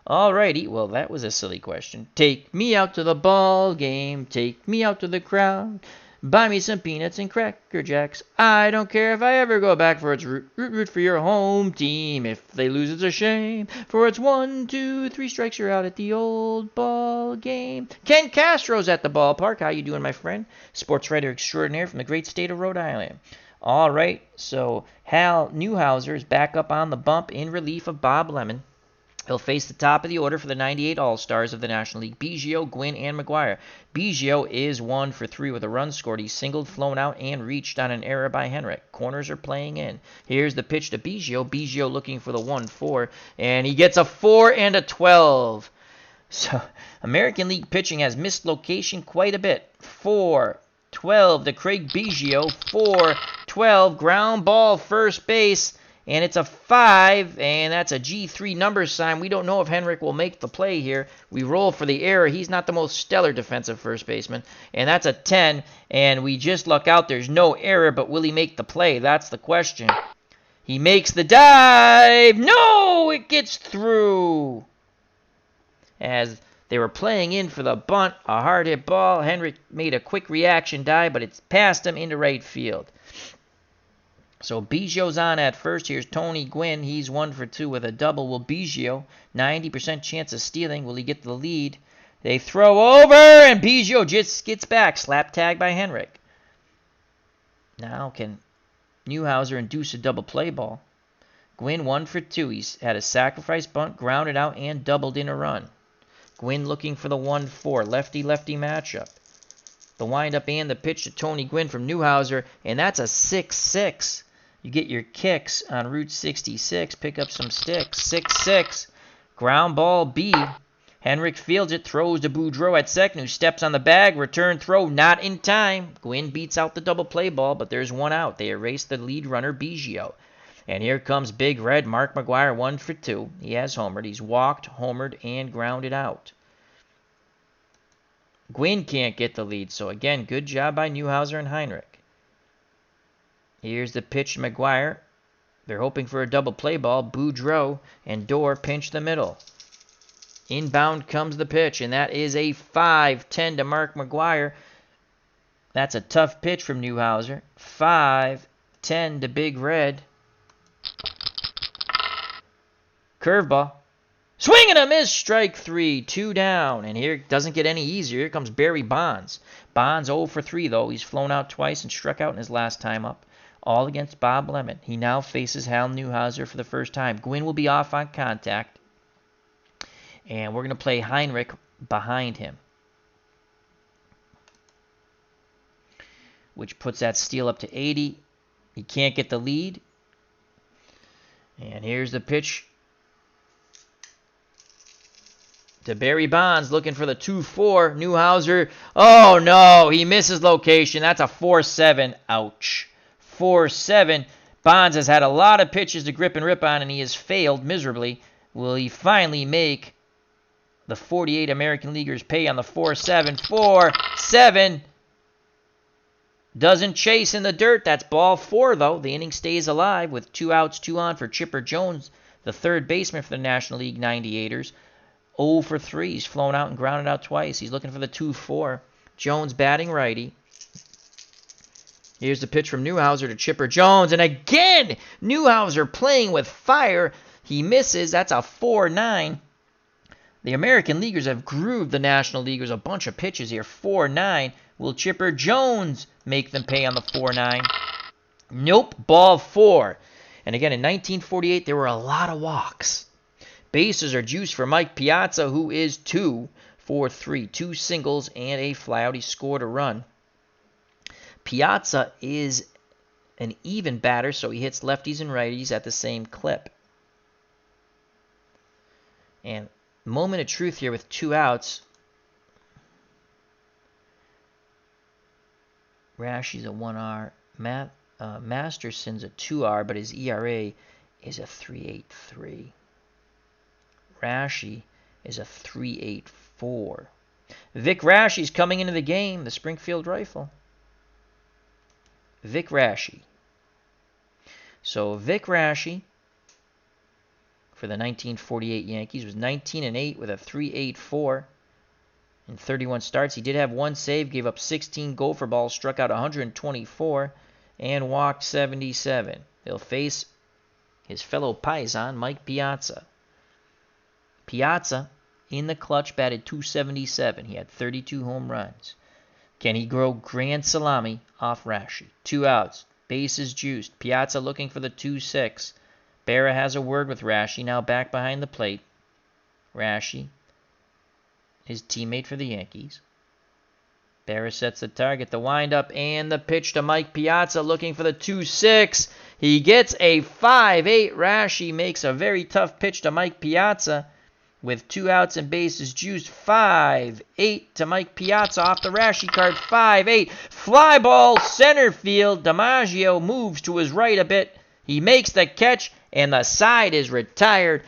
Alrighty, well, that was a silly question. Take me out to the ball game. Take me out to the crowd. Buy me some peanuts and Cracker Jacks. I don't care if I ever go back, for it's root for your home team. If they lose, it's a shame, for it's 1, 2, 3 strikes, you're out at the old ball game. Ken Castro's at the ballpark. How you doing, my friend? Sports writer extraordinaire from the great state of Rhode Island. All right, so Hal Newhouser is back up on the bump in relief of Bob Lemon. He'll face the top of the order for the 98 All-Stars of the National League, Biggio, Gwynn, and McGwire. Biggio is 1 for 3 with a run scored. He singled, flown out, and reached on an error by Henrik. Corners are playing in. Here's the pitch to Biggio. Biggio looking for the 1-4, and he gets a 4 and a 12. So American League pitching has missed location quite a bit. 4-12 to Craig Biggio. 4-12, ground ball, first base. And it's a 5, and that's a G3 number sign. We don't know if Henrik will make the play here. We roll for the error. He's not the most stellar defensive first baseman. And that's a 10, and we just luck out. There's no error, but will he make the play? That's the question. He makes the dive. No, it gets through. As they were playing in for the bunt, a hard hit ball. Henrik made a quick reaction dive, but it's past him into right field. So Biggio's on at first. Here's Tony Gwynn. He's 1 for 2 with a double. Will Biggio, 90% chance of stealing. Will he get the lead? They throw over, and Biggio just gets back. Slap tag by Henrik. Now can Newhouser induce a double play ball? Gwynn 1 for 2. He's had a sacrifice bunt, grounded out, and doubled in a run. Gwynn looking for the 1-4. Lefty-lefty matchup. The windup and the pitch to Tony Gwynn from Newhouser, and that's a 6-6. You get your kicks on Route 66. Pick up some sticks. 6-6. Ground ball B. Henrik fields it. Throws to Boudreau at second, who steps on the bag. Return throw not in time. Gwynn beats out the double play ball, but there's 1 out. They erase the lead runner, Biggio. And here comes Big Red. Mark McGwire 1 for 2. He has homered. He's walked, homered, and grounded out. Gwynn can't get the lead, so again, good job by Newhouser and Heinrich. Here's the pitch to McGwire. They're hoping for a double play ball. Boudreau and Dorr pinch the middle. Inbound comes the pitch, and that is a 5-10 to Mark McGuire. That's a tough pitch from Newhouser. 5-10 to Big Red. Curveball. Swing and a miss, strike 3, 2 down. And here it doesn't get any easier. Here comes Barry Bonds. Bonds 0 for 3, though. He's flown out twice and struck out in his last time up. All against Bob Lemon. He now faces Hal Newhouser for the first time. Gwynn will be off on contact. And we're going to play Heinrich behind him, which puts that steal up to 80. He can't get the lead. And here's the pitch to Barry Bonds, looking for the 2-4. Newhouser, oh no, he misses location. That's a 4-7. Ouch. 4-7. Bonds has had a lot of pitches to grip and rip on, and he has failed miserably. Will he finally make the 48 American Leaguers pay on the 4-7? 4-7. Doesn't chase in the dirt. That's ball 4, though. The inning stays alive with 2 outs, 2 on for Chipper Jones, the third baseman for the National League 98ers. 0 for 3. He's flown out and grounded out twice. He's looking for the 2-4. Jones batting righty. Here's the pitch from Newhouser to Chipper Jones. And again, Newhouser playing with fire. He misses. That's a 4-9. The American Leaguers have grooved the National Leaguers a bunch of pitches here. 4-9. Will Chipper Jones make them pay on the 4-9? Nope. Ball 4. And again, in 1948, there were a lot of walks. Bases are juiced for Mike Piazza, who is 2 for 3. 2 singles and a flyout. He scored a run. Piazza is an even batter, so he hits lefties and righties at the same clip. And moment of truth here with 2 outs. Rashi's a 1R. Masterson's a 2R, but his ERA is a 3.83. Rashi is a 3.84. Vic Rashi's coming into the game, the Springfield Rifle. Vic Rashi. So Vic Rashi for the 1948 Yankees was 19-8 with a 3.84 in 31 starts. He did have 1 save, gave up 16 gopher balls, struck out 124, and walked 77. He'll face his fellow Paisan, Mike Piazza. Piazza, in the clutch, batted .277. He had 32 home runs. Can he grow grand salami off Rashi? 2 outs. Bases juiced. Piazza looking for the 2-6. Berra has a word with Rashi, now back behind the plate. Rashi, his teammate for the Yankees. Berra sets the target, the windup, and the pitch to Mike Piazza looking for the 2-6. He gets a 5-8. Rashi makes a very tough pitch to Mike Piazza. With 2 outs and bases juiced, 5-8 to Mike Piazza off the Rashi card. 5-8. Fly ball center field. DiMaggio moves to his right a bit. He makes the catch, and the side is retired.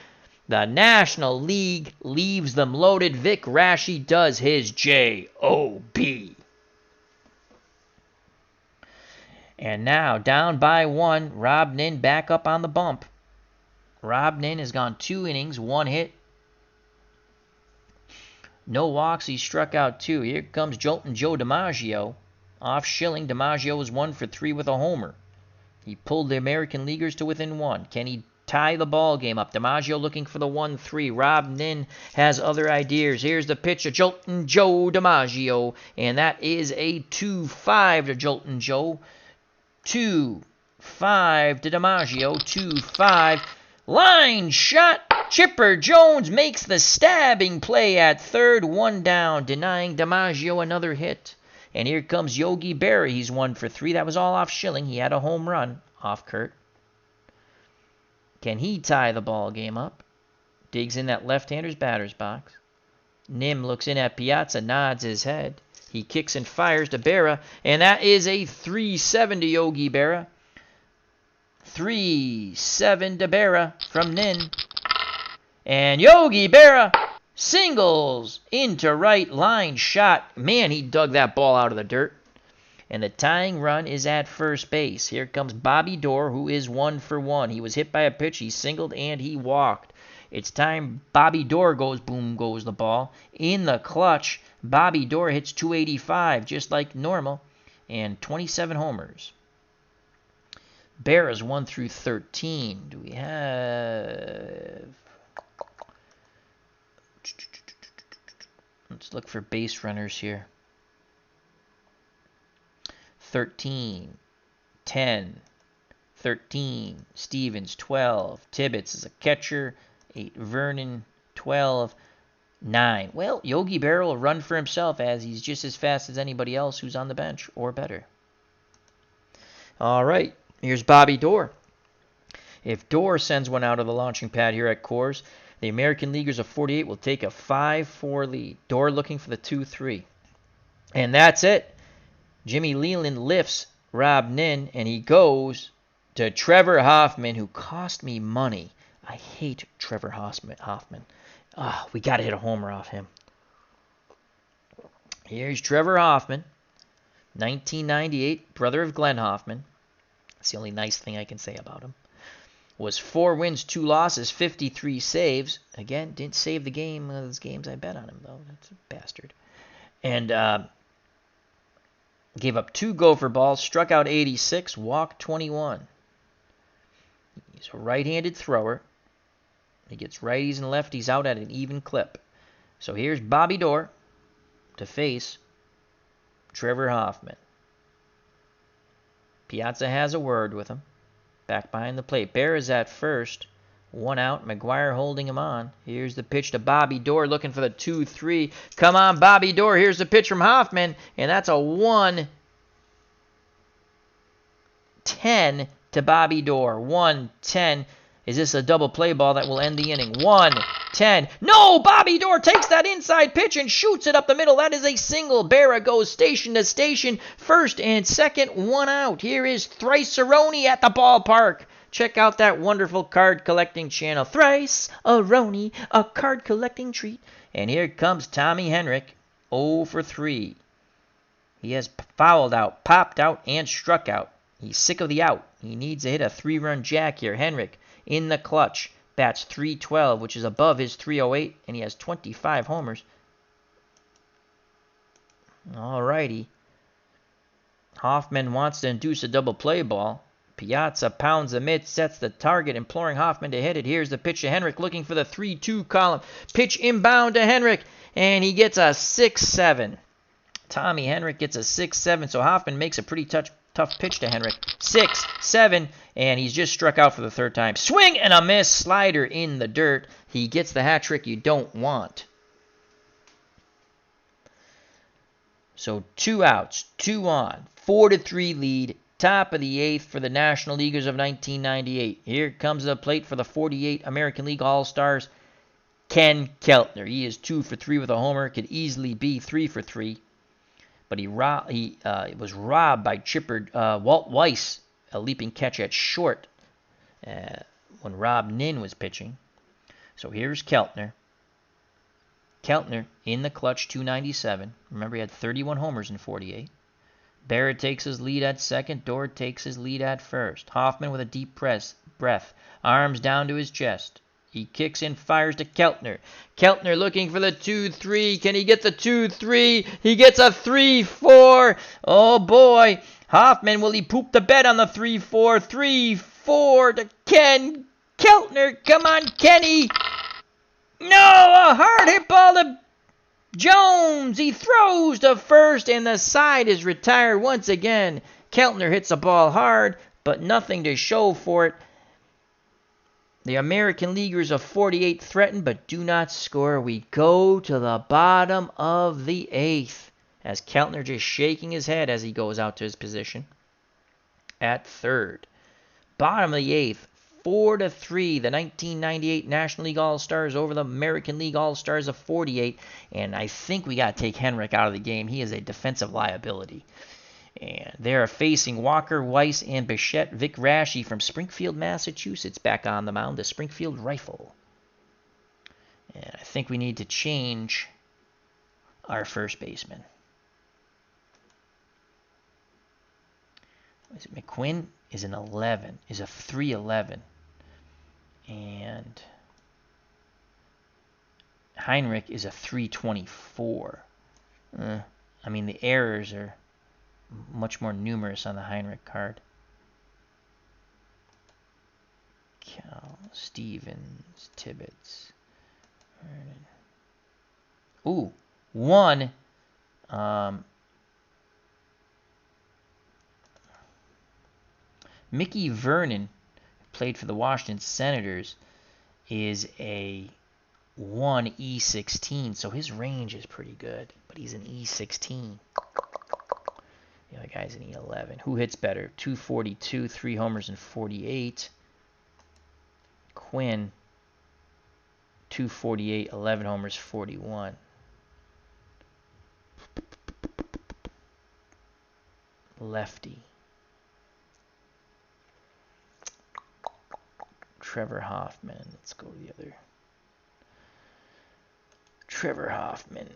The National League leaves them loaded. Vic Rashi does his J.O.B. And now, down by 1, Rob Nin back up on the bump. Rob Nin has gone 2 innings, 1 hit. No walks, he struck out 2. Here comes Joltin' Joe DiMaggio. Off Schilling, DiMaggio was 1 for 3 with a homer. He pulled the American Leaguers to within 1. Can he tie the ball game up? DiMaggio looking for the 1-3. Rob Nin has other ideas. Here's the pitch of Joltin' Joe DiMaggio, and that is a 2-5 to Joltin' Joe. 2-5 to DiMaggio. 2-5. Line shot. Chipper Jones makes the stabbing play at third. 1 down, denying DiMaggio another hit. And here comes Yogi Berra. He's 1 for 3. That was all off Schilling. He had a home run off Kurt. Can he tie the ball game up? Digs in that left-hander's batter's box. Nim looks in at Piazza, nods his head. He kicks and fires to Berra, and that is a 3-7 to Yogi Berra. 3-7 to Berra from Nin. And Yogi Berra singles into right, line shot. Man, he dug that ball out of the dirt. And the tying run is at first base. Here comes Bobby Doerr, who is 1 for 1. He was hit by a pitch, he singled, and he walked. It's time. Bobby Doerr goes, boom goes the ball. In the clutch, Bobby Doerr hits 285, just like normal, and 27 homers. Berras 1 through 13. Do we have... Let's look for base runners here. 13, 10, 13, Stevens 12, Tibbetts is a catcher, 8, Vernon 12, 9. Well, Yogi Berra will run for himself as he's just as fast as anybody else who's on the bench or better. All right, here's Bobby Doerr. If Doerr sends one out of the launching pad here at Coors, the American Leaguers of 48 will take a 5-4 lead. Doerr looking for the 2-3. And that's it. Jimmy Leland lifts Rob Nin, and he goes to Trevor Hoffman, who cost me money. I hate Trevor Hoffman. We got to hit a homer off him. Here's Trevor Hoffman, 1998, brother of Glenn Hoffman. That's the only nice thing I can say about him. Was 4 wins, 2 losses, 53 saves. Again, didn't save the game. Those games I bet on him, though. That's a bastard. And gave up 2 gopher balls, struck out 86, walked 21. He's a right-handed thrower. He gets righties and lefties out at an even clip. So here's Bobby Doerr to face Trevor Hoffman. Piazza has a word with him. Back behind the plate. Bear is at first. 1 out. McGuire holding him on. Here's the pitch to Bobby Doerr looking for the 2-3. Come on, Bobby Doerr. Here's the pitch from Hoffman. And that's a 1-10 to Bobby Doerr. 1-10. Is this a double play ball that will end the inning? 1-10. No! Bobby Doerr takes that inside pitch and shoots it up the middle. That is a single. Berra goes station to station. First and second, 1 out. Here is Thrice-A-Roni at the ballpark. Check out that wonderful card collecting channel. Thrice-A-Roni, a card collecting treat. And here comes Tommy Henrik, 0 for 3. He has fouled out, popped out, and struck out. He's sick of the out. He needs to hit a 3-run jack here. Henrik in the clutch, bats .312, which is above his .308, and he has 25 homers. Alrighty. Hoffman wants to induce a double play ball. Piazza pounds the mid, sets the target, imploring Hoffman to hit it. Here's the pitch to Henrik, looking for the 3-2 column. Pitch inbound to Henrik, and he gets a 6-7. Tommy Henrik gets a 6-7, so Hoffman makes a pretty tough pitch to Henrik. 6-7, and he's just struck out for the 3rd time. Swing and a miss. Slider in the dirt. He gets the hat trick you don't want. So 2 outs, 2 on, 4-3 lead. Top of the 8th for the National Leaguers of 1998. Here comes the plate for the 48 American League All-Stars, Ken Keltner. He is 2 for 3 with a homer. Could easily be 3 for 3. But he was robbed by chipper Walt Weiss, a leaping catch at short when Rob Nin was pitching. So here's Keltner. Keltner in the clutch, 297. Remember, he had 31 homers in 48. Barrett takes his lead at second. Doerr takes his lead at first. Hoffman with a deep breath. Arms down to his chest. He kicks and fires to Keltner. Keltner looking for the 2-3. Can he get the 2-3? He gets a 3-4. Oh, boy. Hoffman, will he poop the bed on the 3-4? 3-4 to Ken Keltner. Come on, Kenny. No, a hard hit ball to Jones. He throws to first, and the side is retired once again. Keltner hits the ball hard, but nothing to show for it. The American Leaguers of 48 threaten but do not score. We go to the bottom of the 8th as Keltner just shaking his head as he goes out to his position at third. Bottom of the 8th, 4-3, the 1998 National League All-Stars over the American League All-Stars of 48. And I think we got to take Henrik out of the game. He is a defensive liability. And they are facing Walker, Weiss, and Bichette. Vic Raschi from Springfield, Massachusetts, back on the mound, the Springfield Rifle. And I think we need to change our first baseman. Is it McQuinn? Is an 11. Is a 3-11. And Heinrich is a 324. I mean, the errors are much more numerous on the Heinrich card. Cal, Stevens, Tibbetts. Ooh, one. Mickey Vernon, played for the Washington Senators, is a 1 E16, so his range is pretty good, but he's an E16. The other guy's an E11. Who hits better? 242, 3 homers and 48. Quinn, 248, 11 homers, 41. Lefty. Trevor Hoffman. Let's go to the other. Trevor Hoffman.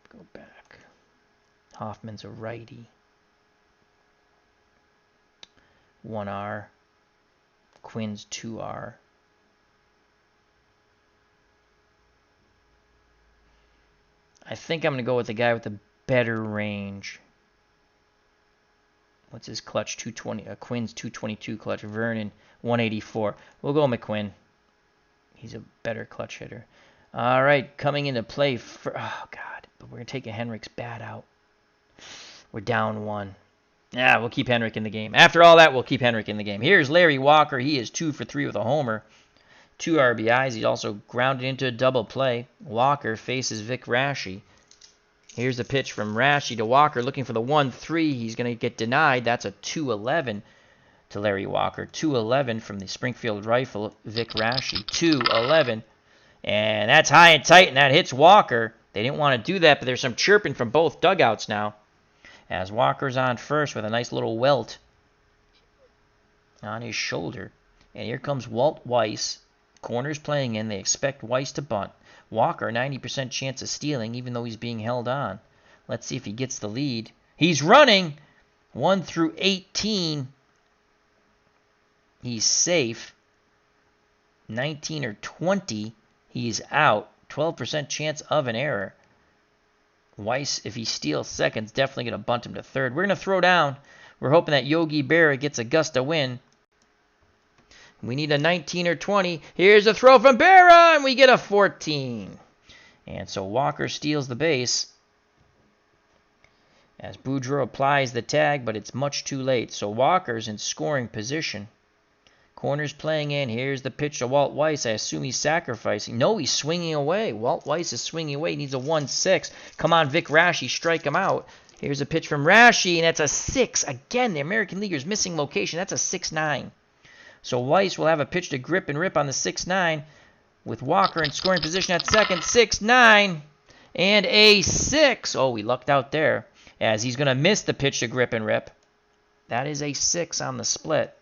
Go back. Hoffman's a righty. 1R. Quinn's 2R. I think I'm going to go with the guy with the better range. What's his clutch? 220. Quinn's 222 clutch. Vernon 184. We'll go McQuinn. He's a better clutch hitter. All right, coming into play for, oh God, but we're gonna take a Henrik's bat out. We're down 1. Yeah, we'll keep Henrik in the game. After all that, we'll keep Henrik in the game. Here's Larry Walker. He is 2 for 3 with a homer, 2 RBIs. He's also grounded into a double play. Walker faces Vic Raschi. Here's the pitch from Raschi to Walker, looking for the 1-3. He's going to get denied. That's a 2-11 to Larry Walker. 2-11 from the Springfield Rifle, Vic Raschi. 2-11. And that's high and tight, and that hits Walker. They didn't want to do that, but there's some chirping from both dugouts now. As Walker's on first with a nice little welt on his shoulder. And here comes Walt Weiss. Corners playing in. They expect Weiss to bunt. Walker, 90% chance of stealing, even though he's being held on. Let's see if he gets the lead. He's running. 1 through 18. He's safe. 19 or 20. He's out. 12% chance of an error. Weiss, if he steals seconds, definitely going to bunt him to third. We're going to throw down. We're hoping that Yogi Berra gets a gust of wind. We need a 19 or 20. Here's a throw from Berra, and we get a 14. And so Walker steals the base as Boudreaux applies the tag, but it's much too late. So Walker's in scoring position. Corners playing in. Here's the pitch to Walt Weiss. I assume he's sacrificing. No, he's swinging away. Walt Weiss is swinging away. He needs a 1-6. Come on, Vic Raschi, strike him out. Here's a pitch from Raschi, and that's a 6. Again, the American Leaguer's missing location. That's a 6-9. So Weiss will have a pitch to grip and rip on the 6-9 with Walker in scoring position at second. 6-9 and a 6. Oh, we lucked out there as he's going to miss the pitch to grip and rip. That is a 6 on the split.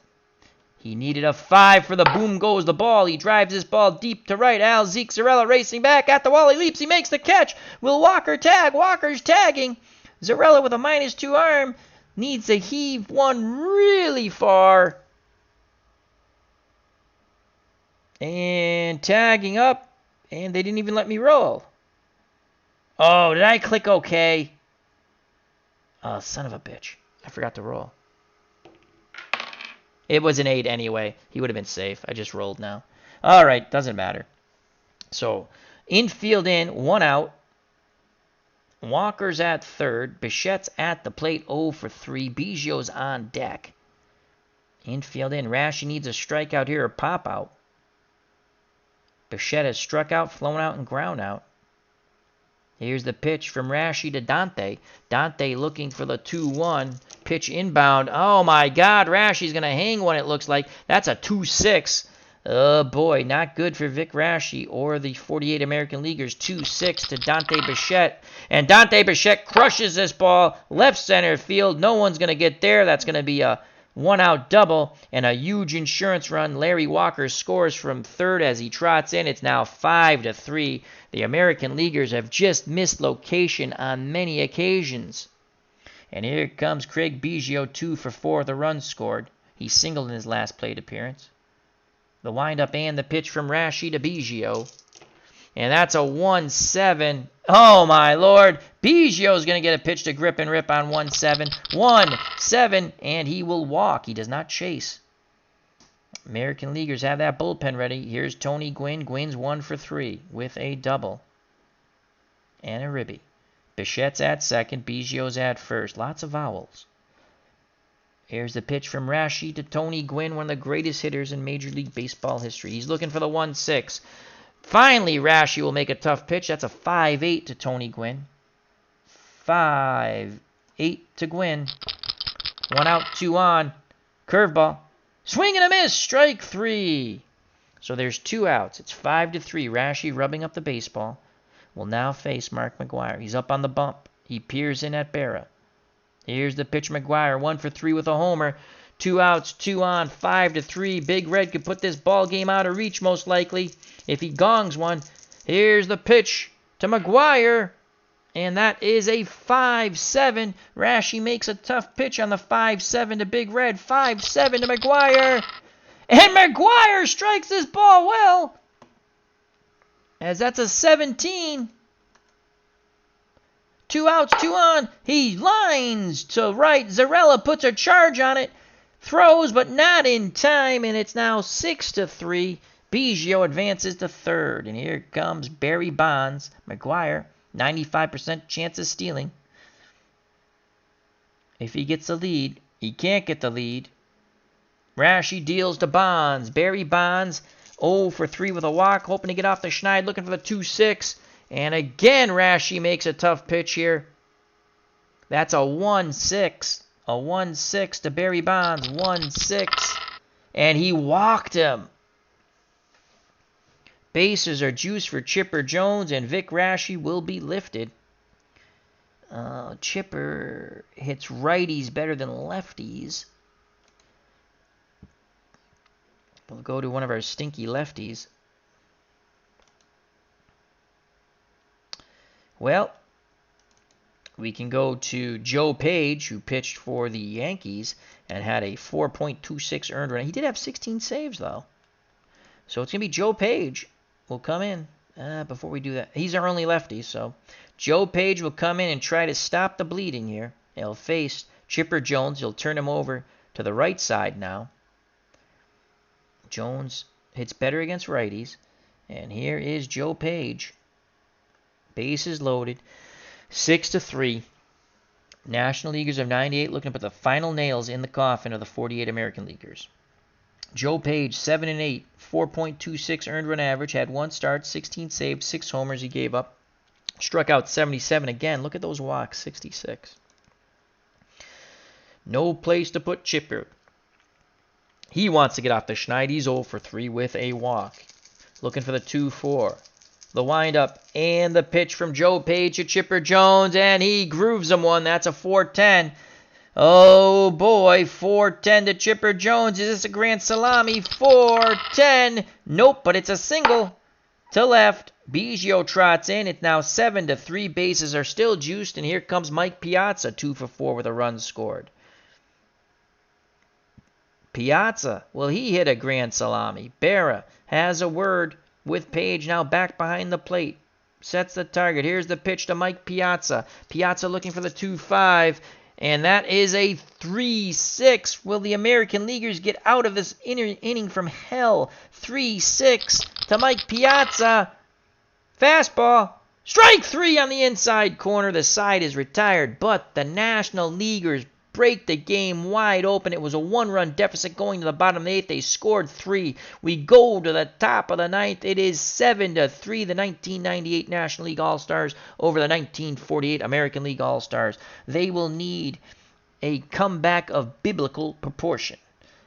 He needed a 5 for the boom goes the ball. He drives this ball deep to right. Zeke Zarella racing back at the wall. He leaps. He makes the catch. Will Walker tag? Walker's tagging. Zarella with a -2 arm needs to heave one really far. And tagging up, and they didn't even let me roll. Oh, did I click OK? Oh, son of a bitch. I forgot to roll. It was an 8 anyway. He would have been safe. I just rolled now. All right, doesn't matter. So, infield in, 1 out. Walker's at third. Bichette's at the plate, 0 for 3. Biggio's on deck. Infield in. Raschi needs a strikeout here or pop out. Bichette has struck out, flown out, and ground out. Here's the pitch from Raschi to Dante. Dante looking for the 2-1. Pitch inbound. Oh, my God. Raschi's going to hang one, it looks like. That's a 2-6. Oh, boy. Not good for Vic Raschi or the 48 American Leaguers. 2-6 to Dante Bichette. And Dante Bichette crushes this ball left center field. No one's going to get there. That's going to be a 1-out double and a huge insurance run. Larry Walker scores from third as he trots in. It's now 5-3. The American Leaguers have just missed location on many occasions. And here comes Craig Biggio, 2 for 4 with a run scored. He singled in his last plate appearance. The windup and the pitch from Rashi to Biggio. And that's a 1-7. Oh, my Lord. Biggio's going to get a pitch to grip and rip on 1-7. 1-7, and he will walk. He does not chase. American Leaguers have that bullpen ready. Here's Tony Gwynn. Gwynn's 1 for 3 with a double and a ribby. Bichette's at second. Biggio's at first. Lots of vowels. Here's the pitch from Rashi to Tony Gwynn, one of the greatest hitters in Major League Baseball history. He's looking for the 1-6. Finally, Rashi will make a tough pitch. That's a 5-8 to Tony Gwynn. 5-8 to Gwynn. 1 out, 2 on. Curveball. Swing and a miss. Strike 3. So there's 2 outs. It's 5-3. Rashi rubbing up the baseball. Will now face Mark McGwire. He's up on the bump. He peers in at Berra. Here's the pitch, McGwire. 1 for 3 with a homer. 2 outs, 2 on. 5-3. Big Red could put this ball game out of reach most likely if he gongs one. Here's the pitch to McGwire. And that is a 5-7. Rashi makes a tough pitch on the 5-7 to Big Red. 5-7 to McGwire. And McGwire strikes this ball well, as that's a 17. 2 outs, 2 on. He lines to right. Zarella puts a charge on it. Throws, but not in time. And it's now 6-3. Biggio advances to third. And here comes Barry Bonds. McGwire, 95% chance of stealing. If he gets the lead, he can't get the lead. Rashi deals to Bonds. Barry Bonds, 0 for 3 with a walk. Hoping to get off the schneid. Looking for the 2-6. And again, Rashi makes a tough pitch here. That's a 1-6. A 1-6 to Barry Bonds. 1-6. And he walked him. Bases are juiced for Chipper Jones, and Vic Rashi will be lifted. Chipper hits righties better than lefties. We'll go to one of our stinky lefties. Well, we can go to Joe Page, who pitched for the Yankees and had a 4.26 earned run. He did have 16 saves, though. So it's going to be Joe Page will come in. Before we do that, he's our only lefty, so Joe Page will come in and try to stop the bleeding here. He'll face Chipper Jones. He'll turn him over to the right side now. Jones hits better against righties. And here is Joe Page. Bases loaded. 6-3. National Leaguers of 98 looking to put the final nails in the coffin of the 48 American Leaguers. Joe Page, 7-8, 4.26 earned run average, had 1 start, 16 saves, 6 homers he gave up. Struck out 77 again. Look at those walks, 66. No place to put Chipper. He wants to get off the schneid. He's 0 for 3 with a walk. Looking for the 2-4. The windup and the pitch from Joe Page to Chipper Jones, and he grooves him one. That's a 4-10. Oh, boy, 4-10 to Chipper Jones. Is this a grand salami? 4-10. Nope, but it's a single to left. Biggio trots in. It's now 7-3. Bases are still juiced, and here comes Mike Piazza, 2 for 4 with a run scored. Piazza, well, he hit a grand salami. Berra has a word with Page now back behind the plate. Sets the target. Here's the pitch to Mike Piazza. Piazza looking for the 2-5. And that is a 3-6. Will the American Leaguers get out of this inning from hell? 3-6 to Mike Piazza. Fastball. Strike 3 on the inside corner. The side is retired, but the National Leaguers break the game wide open. It was a 1-run deficit going to the bottom of the 8th. They scored 3. We go to the top of the 9th. It is 7-3. The 1998 National League All-Stars over the 1948 American League All-Stars. They will need a comeback of biblical proportion,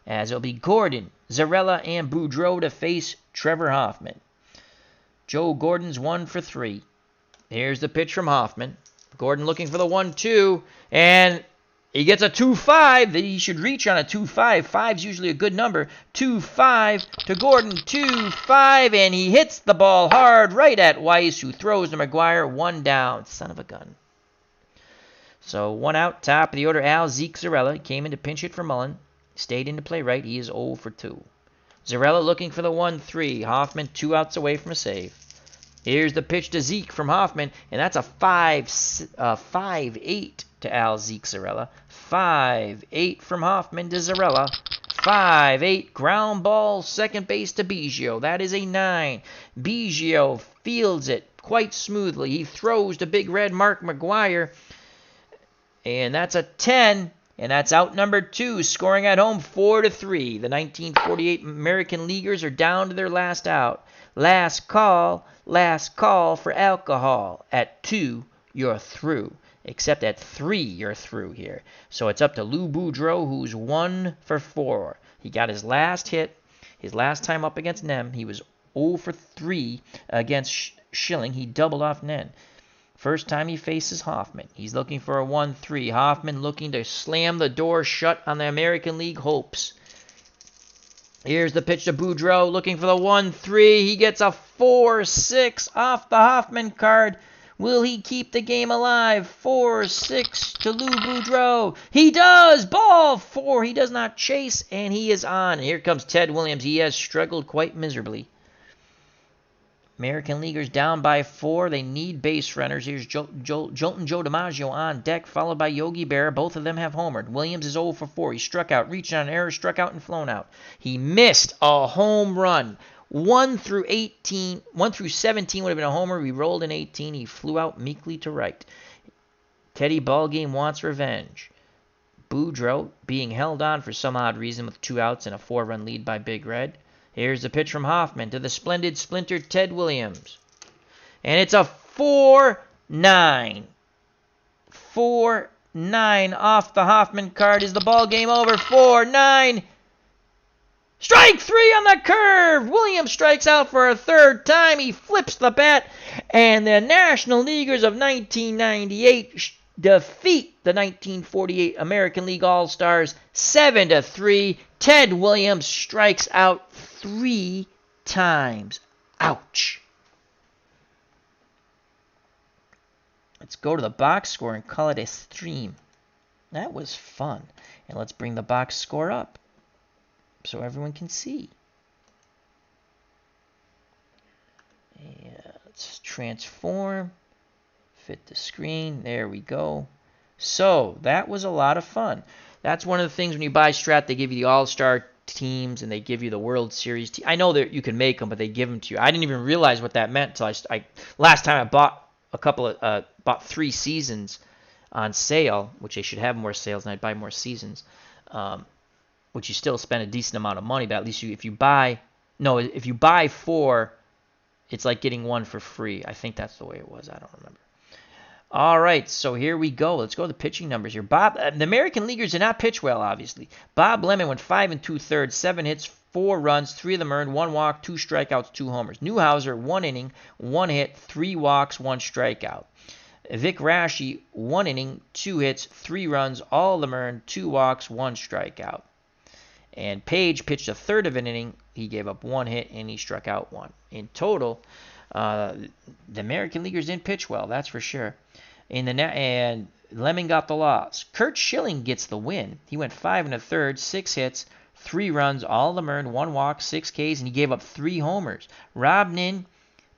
as it'll be Gordon, Zarella, and Boudreau to face Trevor Hoffman. Joe Gordon's 1 for 3. Here's the pitch from Hoffman. Gordon looking for the 1-2, and he gets a 2-5 that he should reach on a 2-5. 5's usually a good number. 2-5 to Gordon. 2-5, and he hits the ball hard right at Weiss, who throws to McGwire. 1 down. Son of a gun. So 1 out, top of the order. Zeke Zarella came in to pinch hit for Mullen. Stayed in to play right. He is 0 for 2. Zarella looking for the 1-3. Hoffman 2 outs away from a save. Here's the pitch to Zeke from Hoffman, and that's a 5-8 to Al Zeke Zarella. 5-8 from Hoffman to Zarella. 5-8 ground ball, second base to Biggio. That is a 9. Biggio fields it quite smoothly. He throws to Big Red Mark McGwire, and that's a 10. And that's out number 2, scoring at home 4-3. The 1948 American Leaguers are down to their last out. Last call for alcohol. At 2, you're through. Except at 3, you're through here. So it's up to Lou Boudreau, who's 1 for 4. He got his last hit. His last time up against Nem, he was 0 for 3 against Schilling. He doubled off Nen. First time he faces Hoffman. He's looking for a 1-3. Hoffman looking to slam the door shut on the American League hopes. Here's the pitch to Boudreau, looking for the 1-3. He gets a 4-6 off the Hoffman card. Will he keep the game alive? 4-6 to Lou Boudreau. He does! Ball 4. He does not chase, and he is on. Here comes Ted Williams. He has struggled quite miserably. American Leaguers down by 4. They need base runners. Here's Jolton Joe DiMaggio on deck, followed by Yogi Berra. Both of them have homered. Williams is 0 for 4. He struck out, reached on an error, struck out, and flown out. He missed a home run. 1 through 17 would have been a homer. He rolled in 18. He flew out meekly to right. Teddy Ballgame wants revenge. Boudreau being held on for some odd reason with 2 outs and a 4-run lead by Big Red. Here's the pitch from Hoffman to the splendid splinter Ted Williams. And it's a 4-9. 4-9 off the Hoffman card. Is the ball game over? 4-9. Strike 3 on the curve. Williams strikes out for a 3rd time. He flips the bat. And the National Leaguers of 1998 defeat the 1948 American League All-Stars 7-3. Ted Williams strikes out 3 times. Ouch. Let's go to the box score and call it a stream. That was fun. And let's bring the box score up so everyone can see. Yeah, let's transform. Fit the screen. There we go. So that was a lot of fun. That's one of the things when you buy Strat, they give you the All-Star teams and they give you the World Series. I know that you can make them, but they give them to you. I didn't even realize what that meant until last time I bought bought 3 seasons on sale, which they should have more sales, and I'd buy more seasons. Which you still spend a decent amount of money, but at least if you buy 4, it's like getting 1 for free. I think that's the way it was. I don't remember. All right, so here we go. Let's go to the pitching numbers here. The American Leaguers did not pitch well, obviously. Bob Lemon went 5 2/3, 7 hits, 4 runs, 3 of them earned, 1 walk, 2 strikeouts, 2 homers. Newhouser, 1 inning, 1 hit, 3 walks, 1 strikeout. Vic Raschi, 1 inning, 2 hits, 3 runs, all of them earned, 2 walks, 1 strikeout. And Page pitched a third of an inning. He gave up 1 hit, and he struck out 1. In total, the American Leaguers didn't pitch well, that's for sure. And Lemon got the loss. Curt Schilling gets the win. He went 5 1/3, 6 hits, 3 runs, all of them earned, 1 walk, 6 Ks, and he gave up 3 homers. Rob Nin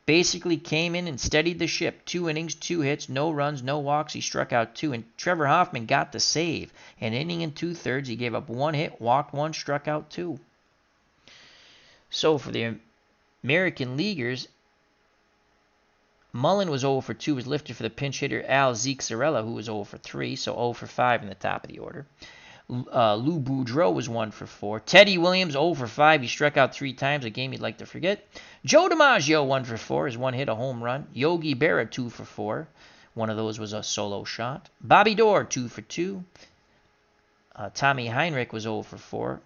basically came in and steadied the ship. 2 innings, 2 hits, no runs, no walks. He struck out 2. And Trevor Hoffman got the save. An inning and 2/3. He gave up 1 hit, walked 1, struck out 2. So for the American Leaguers, Mullen was 0 for 2, was lifted for the pinch hitter Al Zeke Zarella, who was 0 for 3, so 0 for 5 in the top of the order. Lou Boudreau was 1 for 4. Teddy Williams 0 for 5. He struck out 3 times, a game you'd like to forget. Joe DiMaggio 1 for 4. His 1 hit, a home run. Yogi Berra 2 for 4. One of those was a solo shot. Bobby Doerr 2 for 2. Tommy Heinrich was 0 for 4.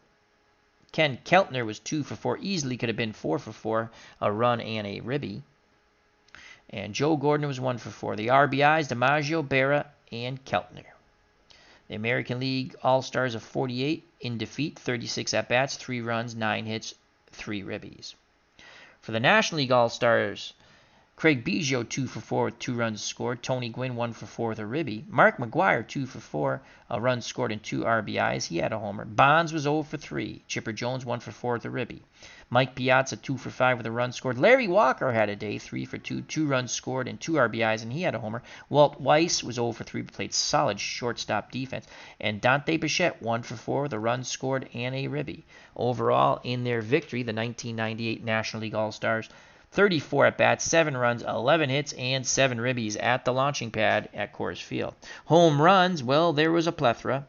Ken Keltner was 2 for 4. Easily could have been 4 for 4. A run and a ribby. And Joe Gordon was 1 for 4. The RBIs, DiMaggio, Berra, and Keltner. The American League All-Stars of 48 in defeat, 36 at-bats, 3 runs, 9 hits, 3 ribbies. For the National League All-Stars, Craig Biggio 2 for 4 with 2 runs scored. Tony Gwynn 1 for 4 with a ribby. Mark McGwire 2 for 4, a run scored and 2 RBIs. He had a homer. Bonds was 0 for 3. Chipper Jones 1 for 4 with a ribby. Mike Piazza 2 for 5 with a run scored. Larry Walker had a day, 3 for 2, 2 runs scored and 2 RBIs, and he had a homer. Walt Weiss was 0 for 3, but played solid shortstop defense. And Dante Bichette 1 for 4 with a run scored and a ribby. Overall, in their victory, the 1998 National League All-Stars, 34 at-bats, 7 runs, 11 hits, and 7 ribbies at the launching pad at Coors Field. Home runs, well, there was a plethora.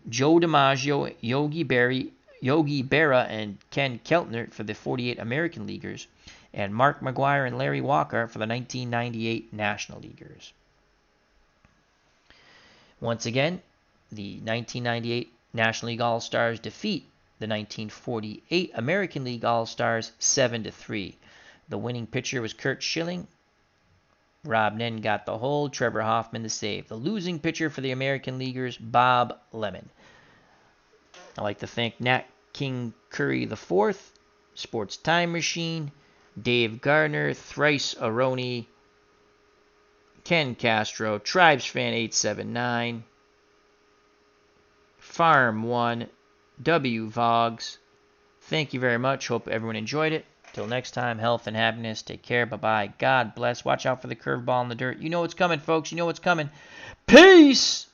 Joe DiMaggio, Yogi Berra, and Ken Keltner for the 48 American Leaguers, and Mark McGwire and Larry Walker for the 1998 National Leaguers. Once again, the 1998 National League All-Stars defeat the 1948 American League All-Stars 7-3. The winning pitcher was Curt Schilling. Rob Nen got the hold, Trevor Hoffman the save. The losing pitcher for the American Leaguers, Bob Lemon. I'd like to thank Nat King Curry IV, Sports Time Machine, Dave Gardner, Thrice Aroni, Ken Castro, TribesFan879, Farm 1, W Vogs. Thank you very much. Hope everyone enjoyed it. Till next time, health and happiness. Take care. Bye-bye. God bless. Watch out for the curveball in the dirt. You know what's coming, folks. You know what's coming. Peace!